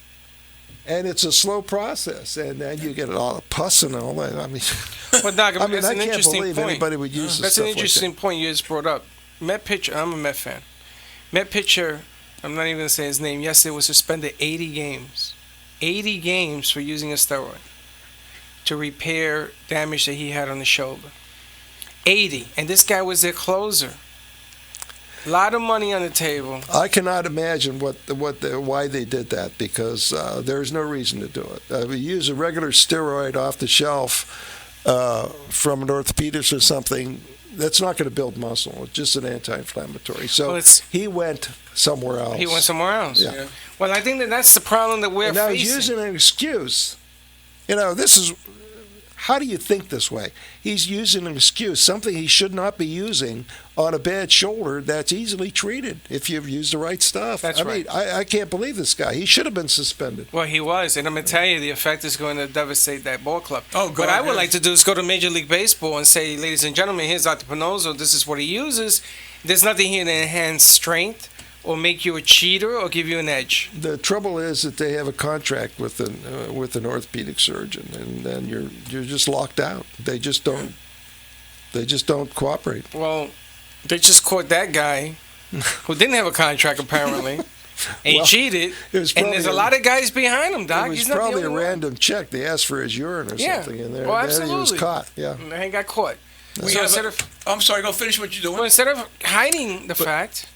And it's a slow process. And then you get all the pus and all that. I mean, well, Doc, I mean, that's I an can't interesting believe point. anybody would use this That's stuff an interesting like point you just brought up. Met pitcher, I'm a Met fan. Met pitcher, I'm not even going to say his name, yesterday was suspended 80 games. 80 games for using a steroid to repair damage that he had on the shoulder. 80. And this guy was their closer. A lot of money on the table. I cannot imagine why they did that, because there's no reason to do it. We use a regular steroid off the shelf from an orthopedist or something. That's not going to build muscle. It's just an anti-inflammatory. So he went somewhere else. He went somewhere else. Yeah. Well, I think that's the problem that we're and now facing. he's using an excuse. This is. How do you think this way? He's using an excuse, something he should not be using on a bad shoulder that's easily treated if you've used the right stuff. That's right. I mean, I can't believe this guy. He should have been suspended. Well, he was, and I'm going to tell you, the effect is going to devastate that ball club. Oh, what I would like to do is go to Major League Baseball and say, ladies and gentlemen, here's Dr. Pannozzo. This is what he uses. There's nothing here to enhance strength or make you a cheater or give you an edge. The trouble is that they have a contract with an orthopedic surgeon, and then you're just locked out. They just don't cooperate. Well, they just caught that guy who didn't have a contract apparently. And he cheated, and there's a lot of guys behind him, Doc. It was He's not probably the a only one. random check. They asked for his urine or something in there. Oh, and absolutely. he was caught. Yeah. And he got caught. I'm sorry, go finish what you're doing. Well, instead of hiding the fact,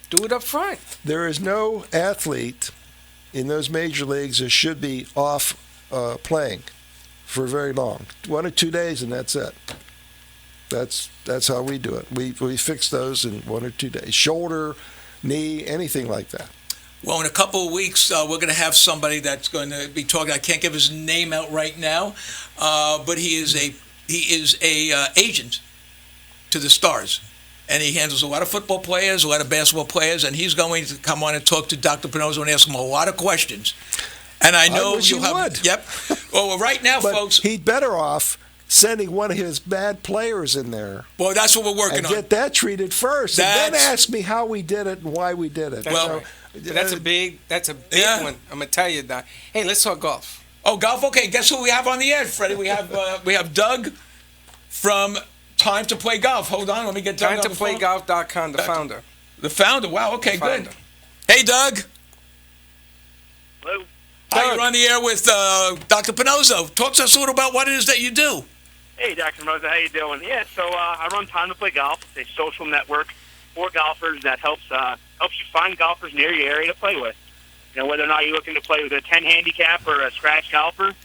do it up front. There is no athlete in those major leagues that should be off playing for very long. 1 or 2 days, and that's it. That's how we do it. We fix those in 1 or 2 days. Shoulder, knee, anything like that. Well, in a couple of weeks, we're going to have somebody that's going to be talking. I can't give his name out right now, but he is a agent to the Stars. And he handles a lot of football players, a lot of basketball players, and he's going to come on and talk to Dr. Pannozzo and ask him a lot of questions. And I know you would. Yep. Well, right now, but folks, he'd better off sending one of his bad players in there. Well, that's what we're working on. Get that treated first, and then ask me how we did it and why we did it. That's a big one. I'm gonna tell you, Doc. Hey, let's talk golf. Oh, golf. Okay, guess who we have on the air, Freddie? We have Doug from Time to Play Golf. Hold on, let me get Doug on the phone. TimeToPlayGolf.com, the founder. The founder. Wow. Okay, good. Hey, Doug. Hello. Hi, you're on the air with Dr. Pannozzo. Talk to us a little about what it is that you do. Hey, Dr. Pannozzo, how you doing? Yeah, so I run Time to Play Golf. It's a social network for golfers that helps you find golfers near your area to play with. Whether or not you're looking to play with a 10 handicap or a scratch golfer,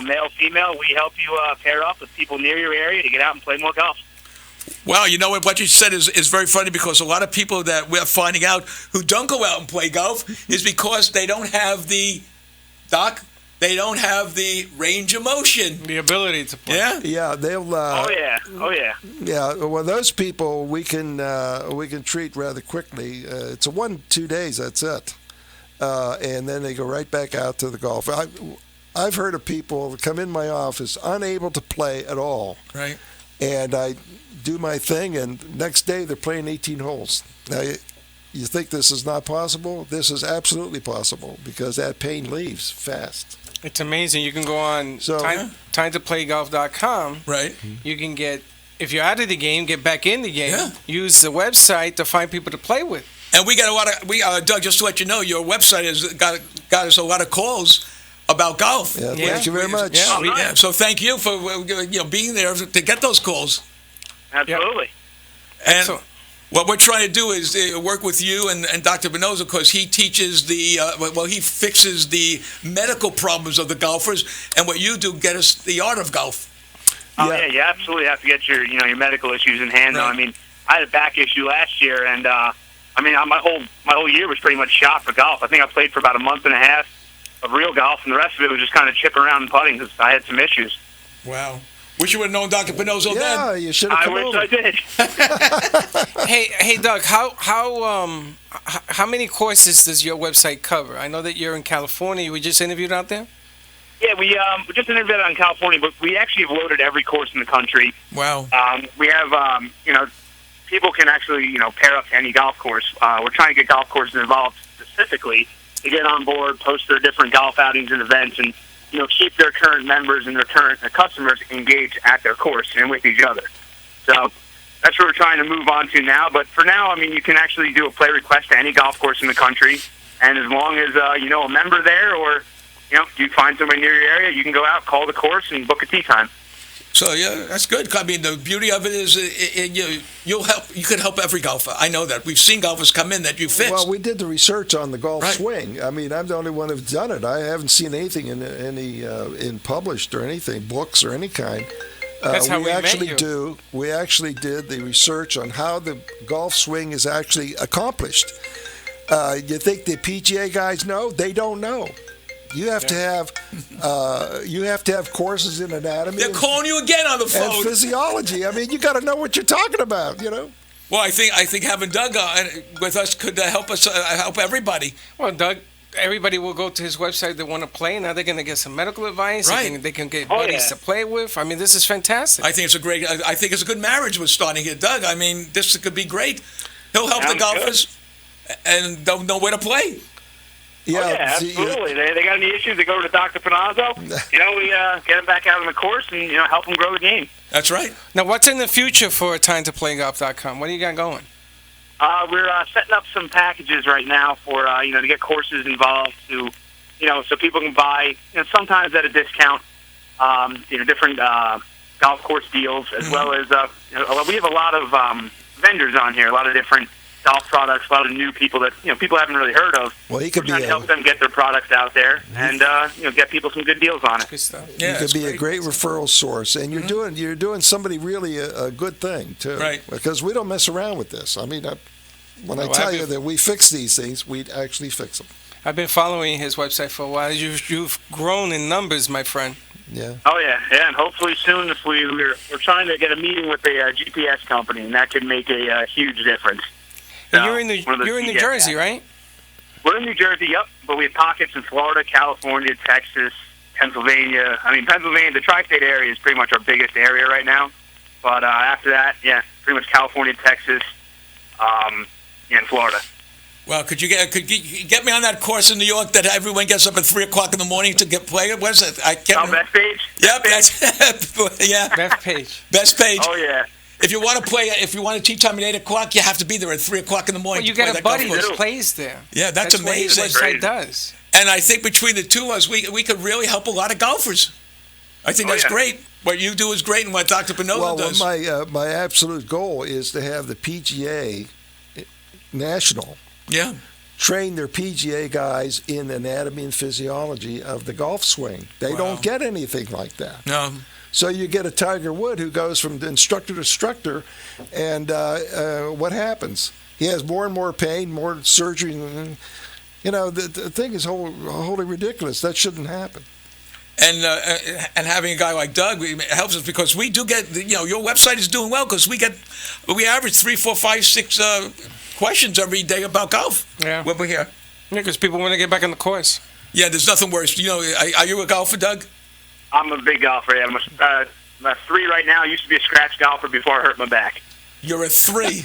male, female, we help you pair up with people near your area to get out and play more golf. Well, you know what you said is very funny, because a lot of people that we're finding out who don't go out and play golf is because they don't have the they don't have the range of motion, the ability to play. Yeah, they'll. Oh yeah. Yeah, well, those people we can treat rather quickly. It's a 1-2 days. That's it, and then they go right back out to the golf. I've heard of people that come in my office unable to play at all. Right. And I do my thing, and next day they're playing 18 holes. Now, you think this is not possible? This is absolutely possible, because that pain leaves fast. It's amazing. You can go on TimeToPlayGolf.com. Right. You can if you're out of the game, get back in the game. Yeah. Use the website to find people to play with. And we got a lot of Doug. Just to let you know, your website has got us a lot of calls about golf. Yeah, thank you very much. Yeah, so thank you for being there to get those calls. Absolutely. And what we're trying to do is work with you and Dr. Pannozzo, because he teaches he fixes the medical problems of the golfers, and what you do, get us the art of golf. Oh yeah, you absolutely have to get your medical issues in hand. Right. I mean, I had a back issue last year, and my whole year was pretty much shot for golf. I think I played for about a month and a half of real golf, and the rest of it was just kind of chipping around and putting because I had some issues. Wow. Wish you would have known Dr. Pannozzo then. Yeah, you should have come over. I wish I did. Hey, Doug, how many courses does your website cover? I know that you're in California. You were just interviewed out there? Yeah, we just interviewed on California, but we actually have loaded every course in the country. Wow. We have, people can actually, pair up to any golf course. We're trying to get golf courses involved specifically to get on board, post their different golf outings and events, and, keep their current members and their current customers engaged at their course and with each other. So that's what we're trying to move on to now. But for now, you can actually do a play request to any golf course in the country. And as long as, a member there or, you find somebody near your area, you can go out, call the course, and book a tee time. So, yeah, that's good. I mean, the beauty of it is you could help every golfer. I know that. We've seen golfers come in that you fixed. Well, we did the research on the golf swing. I mean, I'm the only one who's done it. I haven't seen anything in published or anything, books or any kind. That's how we actually met you. We actually did the research on how the golf swing is actually accomplished. You think the PGA guys know? They don't know. You have to have courses in anatomy. They're calling you again on the phone. And physiology. I mean, you got to know what you're talking about. Well, I think having Doug with us could help us help everybody. Well, Doug, everybody will go to his website. They want to play. Now they're going to get some medical advice. Right. They can get buddies to play with. I mean, this is fantastic. I think it's a good marriage we're starting here, Doug. I mean, this could be great. He'll help the golfers and don't know where to play. Yeah, absolutely. They got any issues, they go to Dr. Pannozzo. We get them back out on the course and help them grow the game. That's right. Now, what's in the future for TimeToPlayGolf.com? What do you got going? We're setting up some packages right now for to get courses involved to so people can buy sometimes at a discount different golf course deals as well as we have a lot of vendors on here, a lot of different golf products, a lot of new people that people haven't really heard of. Well, he could trying to help them get their products out there and get people some good deals on it. Good stuff. Yeah, you could be a great referral source, and you're doing somebody really a good thing too. Right. Because we don't mess around with this. I mean, when I tell you that we fix these things, we actually fix them. I've been following his website for a while. You've grown in numbers, my friend. Yeah. Oh yeah, and hopefully soon if we're trying to get a meeting with a GPS company, and that could make a huge difference. And you're in New Jersey, right? We're in New Jersey, yep. But we have pockets in Florida, California, Texas, Pennsylvania. I mean, Pennsylvania, the tri-state area is pretty much our biggest area right now. But after that, pretty much California, Texas, and Florida. Well, could you get me on that course in New York that everyone gets up at 3:00 in the morning to get played? Where's it? I can't. Best Page. Yep, that's yeah. Best Page. Best Page. Oh yeah. If you want to tee time at 8:00, you have to be there at 3:00 in the morning. Well, you get a buddy that plays there. Yeah, that's amazing. What his website does. And I think between the two of us, we could really help a lot of golfers. I think that's great. What you do is great, and what Dr. Pannozzo does. Well, my absolute goal is to have the PGA National train their PGA guys in anatomy and physiology of the golf swing. They don't get anything like that. No. So you get a Tiger Wood who goes from instructor to instructor, and what happens? He has more and more pain, more surgery. The thing is wholly ridiculous. That shouldn't happen. And having a guy like Doug helps us because we do get your website is doing well because we average 3, 4, 5, 6 questions every day about golf. Yeah, when we're here. Yeah, because people want to get back on the course. Yeah, there's nothing worse. Are you a golfer, Doug? I'm a big golfer. Yeah, I'm a 3 right now. I used to be a scratch golfer before I hurt my back. You're a 3.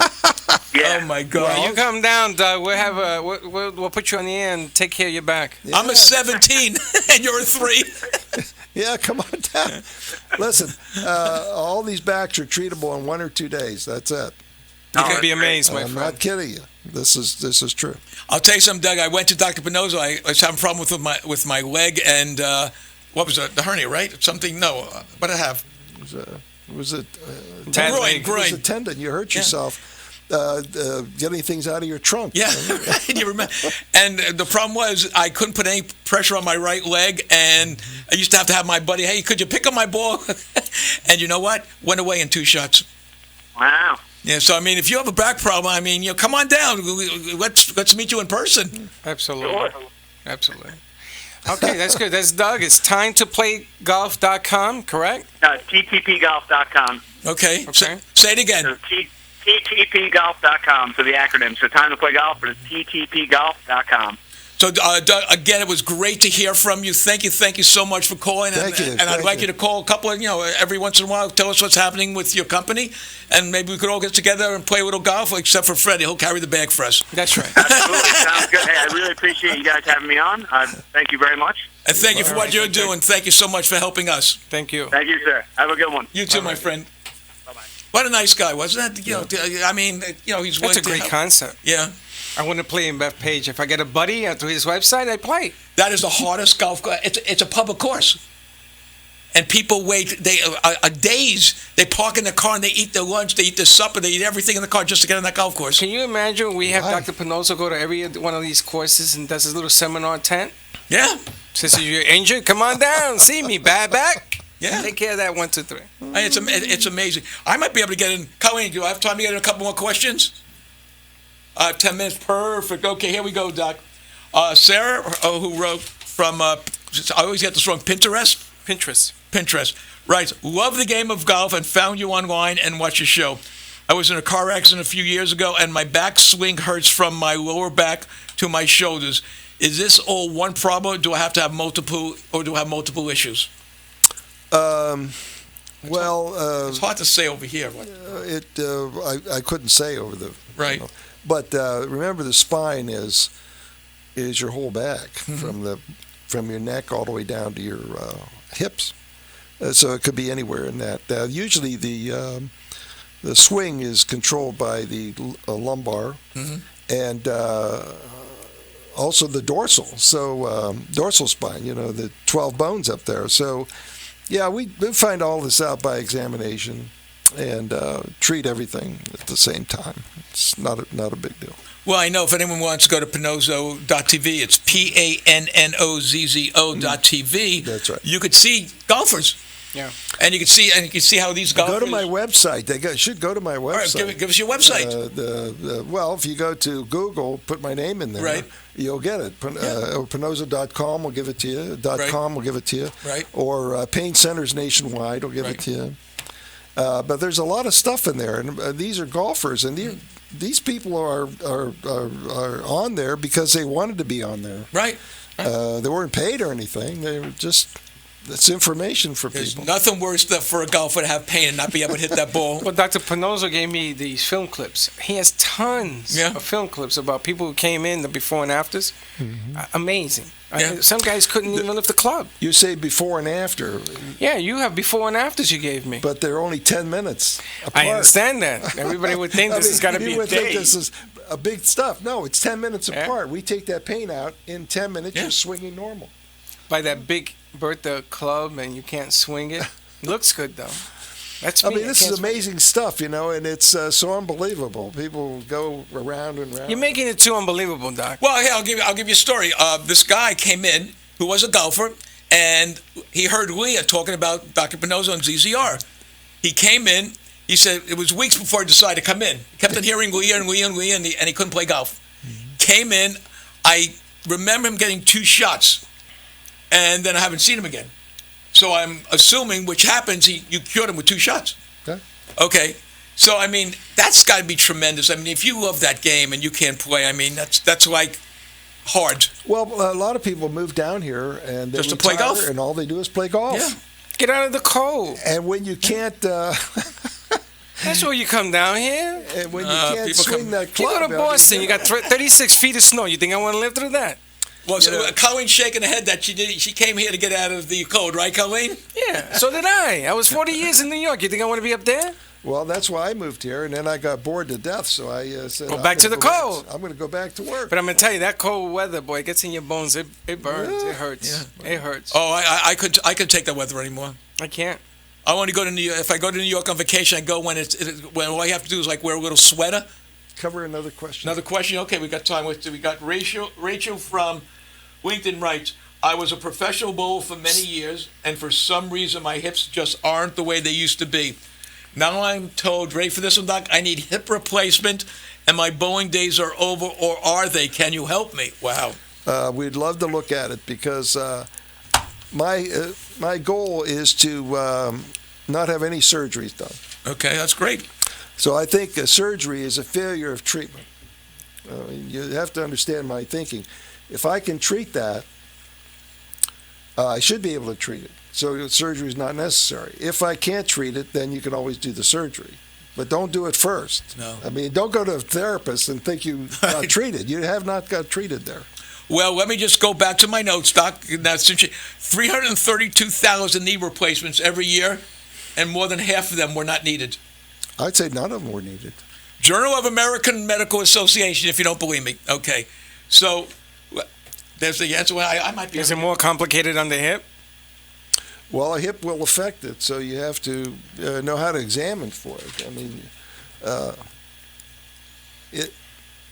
Yeah. Oh my God. Well, you come down, Doug. We'll put you on the air and take care of your back. Yeah. I'm a 17, and you're a 3. Yeah, come on down. Listen, all these backs are treatable in 1 or 2 days. That's it. You can be amazed, my I'm friend. not kidding you. This is true. I'll tell you something, Doug. I went to Dr. Pannozzo. I was having a problem with my leg and what was it? The hernia, right? Something? No. What did I have? It was a groin. It was a tendon. You hurt yourself getting things out of your trunk. Yeah, you remember. And the problem was I couldn't put any pressure on my right leg, and I used to have my buddy, hey, could you pick up my ball? And you know what? Went away in 2 shots. Wow. Yeah, so I mean, if you have a back problem, I mean, come on down. Let's meet you in person. Absolutely. Sure. Absolutely. Okay, that's good. That's Doug. It's TimeToPlayGolf.com, correct? TTPGolf.com. Okay. Say it again. So TTPGolf.com, so the acronym. So Time to Play Golf, but it's TTPGolf.com. So, Doug, again, it was great to hear from you. Thank you so much for calling. Thank you. And I'd like you to call a couple of, every once in a while, tell us what's happening with your company, and maybe we could all get together and play a little golf, except for Freddy. He'll carry the bag for us. That's right. Absolutely. Sounds good. Hey, I really appreciate you guys having me on. Thank you very much. And thank you for what you're doing. Thank you so much for helping us. Thank you. Thank you, sir. Have a good one. You too, my friend. Bye-bye. What a nice guy, wasn't that? I mean, he's willing That's a great help. concept. Yeah. I want to play in Bethpage. If I get a buddy through his website, I play. That is the hardest golf course. It's a public course. And people wait days. They park in the car and they eat their lunch, they eat their supper, they eat everything in the car just to get on that golf course. Can you imagine we have Dr. Pannozzo go to every one of these courses and does his little seminar tent? Yeah. Says, you're injured? Come on down. See me. Bad back. Yeah. Take care of that 1, 2, 3. It's amazing. I might be able to get in. Colleen, do I have time to get in a couple more questions? 10 minutes. Perfect. Okay, here we go, Doc. Sarah, who wrote from, I always get this wrong, Pinterest? Pinterest. Right. Love the game of golf and found you online and watched your show. I was in a car accident a few years ago and my back swing hurts from my lower back to my shoulders. Is this all one problem, or do I have to have multiple issues? It's hard to say over here. I couldn't say over the right. But remember, the spine is your whole back from your neck all the way down to your hips. So it could be anywhere in that. Usually the swing is controlled by the lumbar and also the dorsal. So dorsal spine, the 12 bones up there. So yeah, we find all this out by examination and treat everything at the same time. It's not a big deal. Well, I know if anyone wants to go to Pannozzo.tv, it's PANNOZZO.tv. That's right. You could see golfers. Yeah. And you can see how these golfers. Go to my website. They should go to my website. All right, give us your website. Well, if you go to Google, put my name in there, right. You'll get it. Pannozzo.com will give it to you. .com will give it to you. Right. Or Pain Centers Nationwide will give it to you. But there's a lot of stuff in there, and these are golfers, and these people are on there because they wanted to be on there. Right. They weren't paid or anything. They were just. It's information for There's people. Nothing worse than for a golfer to have pain and not be able to hit that ball. Well, Dr. Pannozzo gave me these film clips. He has tons of film clips about people who came in, the before and afters. Amazing. Some guys couldn't even lift the club. You say before and after. Yeah, you have before and afters you gave me. But they're only 10 minutes apart. I understand that. Everybody would think this has got to be you a would day. think this is a big stuff. No, it's 10 minutes apart. We take that pain out. In 10 minutes, you're swinging normal. By that big Bertha club, and you can't swing it. Looks good, though. That's me. I mean, this is amazing stuff, and it's so unbelievable. People go around and around. You're making it too unbelievable, Doc. Well, I'll give you a story. This guy came in who was a golfer, and he heard Leah talking about Dr. Pannozzo and ZZR. He came in. He said it was weeks before he decided to come in. He kept on hearing Leah, and he couldn't play golf. Came in. I remember him getting 2 shots. And then I haven't seen him again. So I'm assuming, which happens, you cured him with 2 shots. Okay. So, I mean, that's got to be tremendous. I mean, if you love that game and you can't play, I mean, that's like hard. Well, a lot of people move down here and they just to play golf, and all they do is play golf. Yeah. Get out of the cold. And when you can't... That's why you come down here. And when you can't swing that club... You go to Boston, you got 36 feet of snow. You think I want to live through that? Well, so Colleen's shaking her head that she came here to get out of the cold, right, Colleen? Yeah, so did I. I was 40 years in New York. You think I want to be up there? Well, that's why I moved here, and then I got bored to death, so I said... Go back to the cold. I'm going to go back to work. But I'm going to tell you, that cold weather, boy, it gets in your bones. It burns. It hurts. Yeah. It hurts. Oh, I could take that weather anymore. I can't. I want to go to New York. If I go to New York on vacation, I go when all I have to do is like wear a little sweater. Cover another question. Another question? Okay, we got time. We got Rachel from... LinkedIn writes, I was a professional bowler for many years, and for some reason my hips just aren't the way they used to be. Now I'm told, ready for this one, Doc? I need hip replacement, and my bowling days are over, or are they? Can you help me? Wow. We'd love to look at it because my goal is to not have any surgeries done. Okay, that's great. So I think surgery is a failure of treatment. You have to understand my thinking. if I can treat that, I should be able to treat it. So surgery is not necessary. If I can't treat it, then you can always do the surgery. But don't do it first. No. I mean, don't go to a therapist and think you got treated. You have not got treated there. Well, let me just go back to my notes, Doc. That's 332,000 knee replacements every year, and more than half of them were not needed. I'd say none of them were needed. Journal of American Medical Association, if you don't believe me. Okay. So there's the answer. Well, I might be. Is it more complicated on the hip? Well, a hip will affect it, so you have to know how to examine for it. I mean,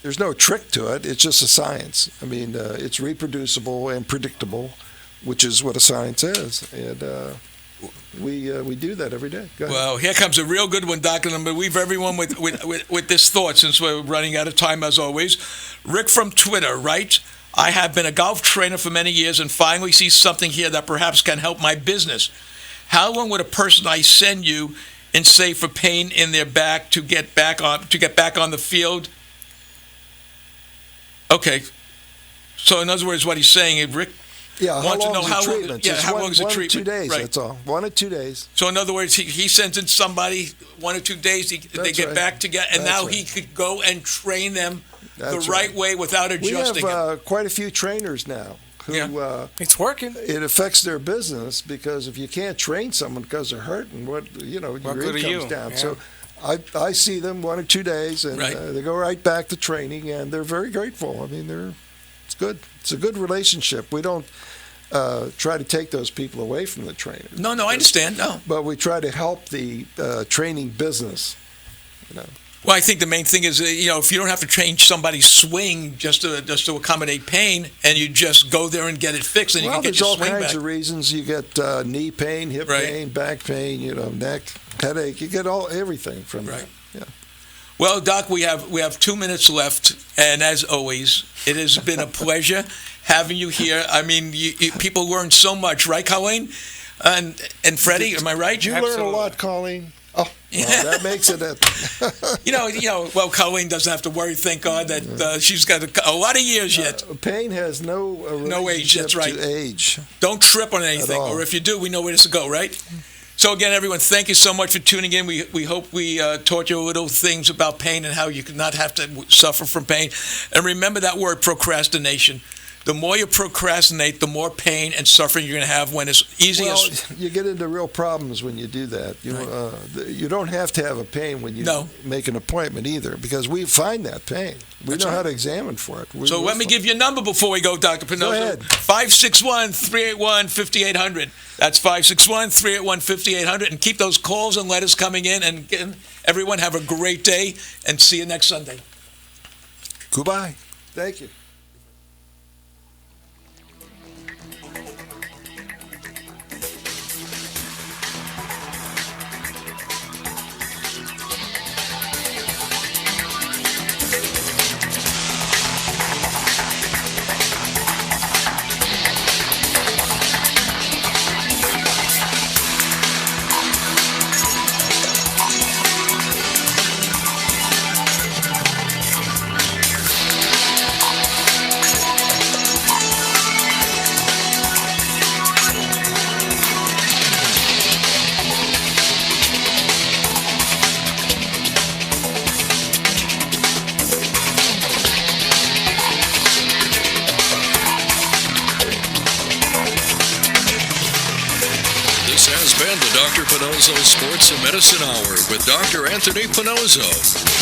there's no trick to it. It's just a science. I mean, it's reproducible and predictable, which is what a science is. And we do that every day. Go ahead. Well, here comes a real good one, Doc, and I'm going to leave everyone with this thought since we're running out of time as always. Rick from Twitter writes, I have been a golf trainer for many years and finally see something here that perhaps can help my business. How long would a person I send you in say for pain in their back to get back on the field? Okay. So in other words, what he's saying, Rick wants to know how long is the treatment? 2 days, right. That's all. 1 or 2 days. So in other words, he sends in somebody 1 or 2 days, they get back together, and now he could go and train them the right way without adjusting. We have quite a few trainers now who it's working. It affects their business because if you can't train someone because they're hurting, your income's down. Yeah. So I see them 1 or 2 days, and they go right back to training, and they're very grateful. I mean, it's good. It's a good relationship. We don't try to take those people away from the trainer. No, I understand. No, but we try to help the training business. Well, I think the main thing is, if you don't have to change somebody's swing just to accommodate pain, and you just go there and get it fixed, and you can get your swing back. There's all kinds of reasons. You get knee pain, hip pain, back pain, neck, headache. You get everything from that. Yeah. Well, Doc, we have 2 minutes left, and as always, it has been a pleasure having you here. I mean, people learn so much, right, Colleen? And Freddie, am I right? You learn a lot, Colleen. Oh, well, that makes it well, Colleen doesn't have to worry, thank God, that she's got a lot of years yet. Pain has no age, that's right. To age. Don't trip on anything, or if you do, we know where to go, right? So again, everyone, thank you so much for tuning in. We hope we taught you little things about pain and how you could not have to suffer from pain. And remember that word, procrastination. The more you procrastinate, the more pain and suffering you're going to have when it's easy as... you get into real problems when you do that. You don't have to have a pain when you make an appointment either, because we find that pain. We know how to examine for it. So let me give you a number before we go, Dr. Pannozzo. Go ahead. 561-381-5800. That's 561-381-5800. And keep those calls and letters coming in. And again, everyone have a great day, and see you next Sunday. Goodbye. Thank you. Pannozzo Sports and Medicine Hour with Dr. Anthony Pannozzo.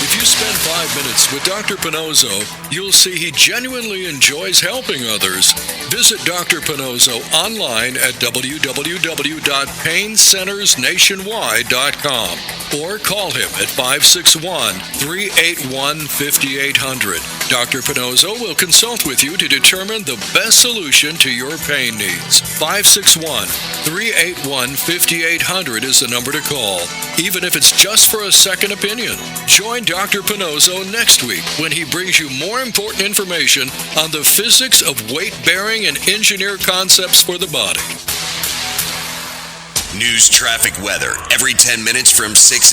If you spend 5 minutes with Dr. Pannozzo, you'll see he genuinely enjoys helping others. Visit Dr. Pannozzo online at www.paincentersnationwide.com or call him at 561-381-5800. Dr. Pannozzo will consult with you to determine the best solution to your pain needs. 561-381-5800 is the number to call, even if it's just for a second opinion. Join Dr. Pannozzo next week when he brings you more important information on the physics of weight-bearing and engineered concepts for the body. News, traffic, weather, every 10 minutes from 6